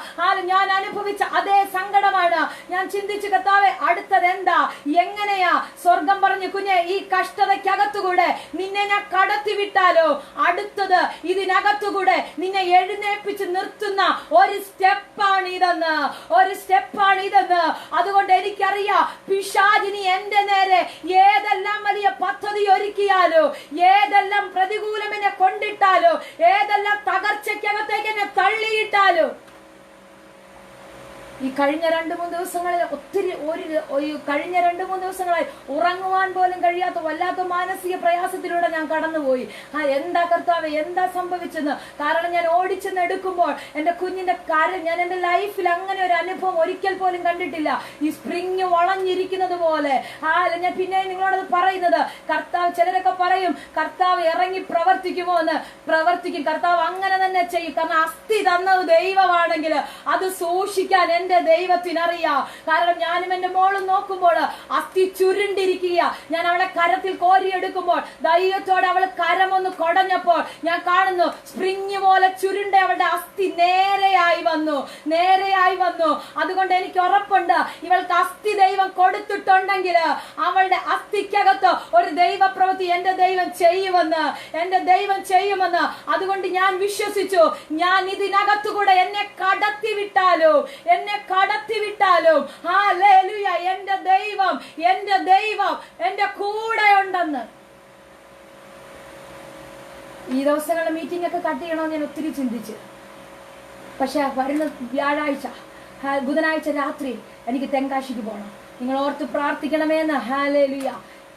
ഞാൻ അനുഭവിച്ച അതേ സങ്കടമാണ്. ഞാൻ ചിന്തിച്ചു, കർത്താവേ, അടുത്തത് എന്താ, എങ്ങനെയാ? സ്വർഗം പറഞ്ഞു, കുഞ്ഞെ, ഈ കഷ്ടതയ്ക്കകത്തുകൂടെ നിന്നെ ഞാൻ കടത്തിവിട്ടാലോ അടുത്തത് ഇതിനകത്തുകൂടെ നിന്നെ എഴുന്നേൽപ്പിച്ച് നിർത്തുന്ന ഒരു സ്റ്റെപ്പാണിതെന്ന്. അതുകൊണ്ട് എനിക്കറിയാം, പിശാചിനി എന്റെ നേരെ ഏതെല്ലാം വലിയ പദ്ധതി ഒരുക്കിയാലോ, ഏതെല്ലാം പ്രതികൂലം എന്നെ കൊണ്ടിട്ടാലോ, ഏതെല്ലാം തകർച്ചയ്ക്കകത്തേക്ക് എന്നെ തള്ളിയിട്ടാലോ, ഈ കഴിഞ്ഞ 2-3 ദിവസങ്ങളിൽ കഴിഞ്ഞ 2-3 ദിവസങ്ങളായി ഉറങ്ങുവാൻ പോലും കഴിയാത്ത വല്ലാത്ത മാനസിക പ്രയാസത്തിലൂടെ ഞാൻ കടന്നുപോയി. എന്താ കർത്താവേ, എന്താ സംഭവിച്ചെന്ന്. കാരണം ഞാൻ ഓടിച്ചെന്ന് എടുക്കുമ്പോൾ എന്റെ കുഞ്ഞിന്റെ കാര്യം ഞാൻ എന്റെ ലൈഫിൽ അങ്ങനെ ഒരു അനുഭവം ഒരിക്കൽ പോലും കണ്ടിട്ടില്ല. ഈ സ്പ്രിങ് വളഞ്ഞിരിക്കുന്നത് പോലെ. ഞാൻ പിന്നെ നിങ്ങളോടത് പറയുന്നത്, കർത്താവ്, ചിലരൊക്കെ പറയും കർത്താവ് ഇറങ്ങി പ്രവർത്തിക്കുമോ എന്ന്. പ്രവർത്തിക്കും, കർത്താവ് അങ്ങനെ തന്നെ ചെയ്യും. കാരണം അസ്ഥി തന്നത് ദൈവമാണെങ്കിൽ അത് സൂക്ഷിക്കാൻ എന്റെ ദൈവത്തിനറിയാം. കാരണം ഞാനും എന്റെ മോളും നോക്കുമ്പോൾ അസ്ഥി ചുരുണ്ടിരിക്കുക. ഞാൻ അവളെ കരത്തിൽ കോരിയെടുക്കുമ്പോൾ ധൈര്യത്തോടെ അവൾ കരമൊന്ന് കൊടഞ്ഞപ്പോൾ ഞാൻ കാണുന്നു സ്പ്രിങ് പോലെ ചുരുണ്ട അവളുടെ അസ്ഥി നേരെയായി വന്നു. അതുകൊണ്ട് എനിക്ക് ഉറപ്പുണ്ട്, ഇവൾക്ക് അസ്ഥി ദൈവം കൊടുത്തിട്ടുണ്ടെങ്കിൽ അവളുടെ അസ്ഥിക്കകത്ത് ഒരു ദൈവപ്രവൃത്തി എന്റെ ദൈവം ചെയ്യുമെന്ന്. അതുകൊണ്ട് ഞാൻ വിശ്വസിച്ചു. ഞാൻ ഇതിനകത്തുകൂടെ എന്നെ കടത്തിവിട്ടാലും ഹല്ലേലൂയ, എന്റെ ദൈവം എന്റെ കൂടെ ഉണ്ടെന്ന്. ഈ ദിവസങ്ങളുടെ മീറ്റിംഗ് ഒക്കെ കട്ട് ചെയ്യണമെന്ന് ഞാൻ ഒത്തിരി ചിന്തിച്ചു. പക്ഷെ വരുന്ന ബുധനാഴ്ച രാത്രി എനിക്ക് തെങ്കാശിക്ക് പോകണം. നിങ്ങൾ ഓർത്ത് പ്രാർത്ഥിക്കണമെന്ന്. ഹല്ലേലൂയ.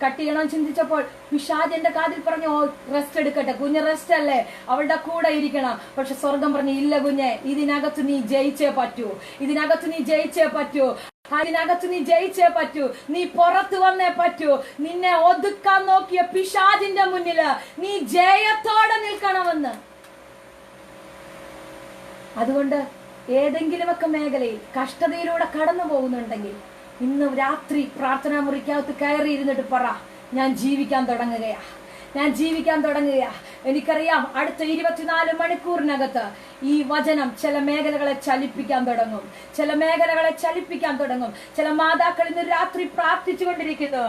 കട്ട് ചെയ്യണം ചിന്തിച്ചപ്പോൾ പിശാച് എന്റെ കാതിൽ പറഞ്ഞു, റെസ്റ്റ് എടുക്കട്ടെ, കുഞ്ഞ് റെസ്റ്റ് അല്ലേ, അവളുടെ കൂടെ ഇരിക്കണം. പക്ഷെ സ്വർഗം പറഞ്ഞു, ഇല്ല കുഞ്ഞെ, ഇതിനകത്ത് നീ ജയിച്ചേ പറ്റൂ, നീ പുറത്തു വന്നേ പറ്റൂ. നിന്നെ ഒതുക്കാൻ നോക്കിയ പിശാചിന്റെ മുന്നില് നീ ജയത്തോടെ നിൽക്കണമെന്ന്. അതുകൊണ്ട് ഏതെങ്കിലുമൊക്കെ മേഖലയിൽ കഷ്ടതയിലൂടെ കടന്നു പോകുന്നുണ്ടെങ്കിൽ ഇന്ന് രാത്രി പ്രാർത്ഥനാ മുറിക്കകത്ത് കയറിയിരുന്നിട്ട് പറ, ഞാൻ ജീവിക്കാൻ തുടങ്ങുകയാ. എനിക്കറിയാം അടുത്ത 24 മണിക്കൂറിനകത്ത് ഈ വചനം ചില മേഖലകളെ ചലിപ്പിക്കാൻ തുടങ്ങും. ചില മാതാക്കൾ ഇന്ന് രാത്രി പ്രാർത്ഥിച്ചുകൊണ്ടിരിക്കുന്നു.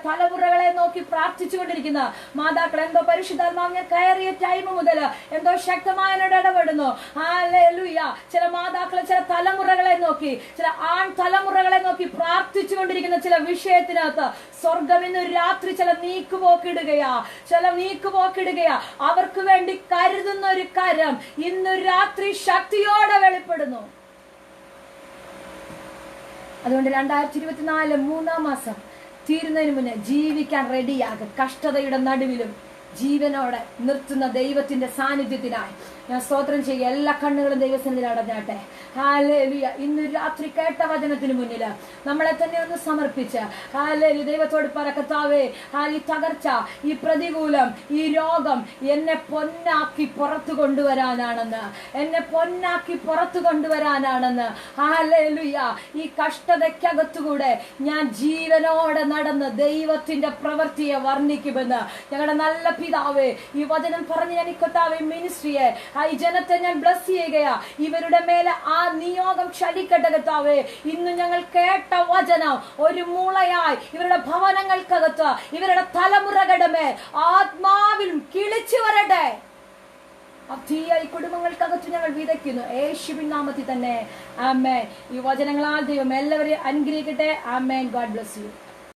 തലമുറകളെ നോക്കി പ്രാർത്ഥിച്ചുകൊണ്ടിരിക്കുന്ന മാതാക്കൾ എന്തോ പരിശുദ്ധാത്മാവിനെ കയറിയ ടൈം മുതൽ എന്തോ ശക്തമായതിനോട് ഇടപെടുന്നു. ചില മാതാക്കൾ ചില തലമുറകളെ നോക്കി, ചില ആൺ തലമുറകളെ നോക്കി പ്രാർത്ഥിച്ചുകൊണ്ടിരിക്കുന്ന ചില വിഷയത്തിനകത്ത് സ്വർഗം ഇന്ന് രാത്രി ചില നീക്കുപോക്കിടുകയാ. അവർക്ക് വേണ്ടി കരുതുന്ന ഒരു കരം ഇന്ന് രാത്രി ശക്തിയോടെ വെളിപ്പെടുന്നു. അതുകൊണ്ട് 2024 3-ാം മാസം തീരുന്നതിന് മുന്നേ ജീവിക്കാൻ റെഡിയാകും. കഷ്ടതയുടെ നടുവിലും ജീവനോടെ നിർത്തുന്ന ദൈവത്തിന്റെ സാന്നിധ്യത്തിനായി ഞാൻ സ്തോത്രം ചെയ്യുക. എല്ലാ കണ്ണുകളും ദൈവസന്നിധിയിൽ അടഞ്ഞാട്ടെ. ഹല്ലേലൂയ. ഇന്ന് രാത്രി കേട്ട വചനത്തിന് മുന്നിൽ നമ്മളെ തന്നെ ഒന്ന് സമർപ്പിച്ച് ഹല്ലേലൂയ ദൈവത്തോട് പറ, കർത്താവേ, ഈ തകർച്ച, ഈ പ്രതികൂലം, ഈ രോഗം എന്നെ പൊന്നാക്കി പുറത്തു കൊണ്ടുവരാനാണെന്ന്. ഹല്ലേലൂയ. ഈ കഷ്ടതയ്ക്കകത്തുകൂടെ ഞാൻ ജീവനോടെ നടന്ന് ദൈവത്തിന്റെ പ്രവൃത്തിയെ വർണ്ണിക്കുമെന്ന്. ഞങ്ങളുടെ നല്ല പിതാവേ, ഈ വചനം പറഞ്ഞ് ഞാൻ കർത്താവേ മിനിസ്ട്രിയെ, ഈ ജനത്തെ ഞാൻ ബ്ലസ് ചെയ്യുകയാ. ഇവരുടെ മേലെ ആ നിയോഗം ക്ഷണിക്കട്ടെ കർത്താവേ. ഇന്ന് ഞങ്ങൾ കേട്ട വചനം ഒരു മുളയായി ഇവരുടെ ഭവനങ്ങൾക്കകത്ത്, ഇവരുടെ തലമുറകളുടെ മേൽ ആത്മാവിൽ കിളിച്ചു വരട്ടെ. ഈ കുടുംബങ്ങൾക്കകത്ത് ഞങ്ങൾ വിതയ്ക്കുന്നു യേശുവിൻ നാമത്തിൽ തന്നെ. ആമേൻ. ഈ വചനങ്ങളാൽ ദൈവം എല്ലാവരെയും അനുഗ്രഹിക്കട്ടെ. ആമേൻ. God bless U.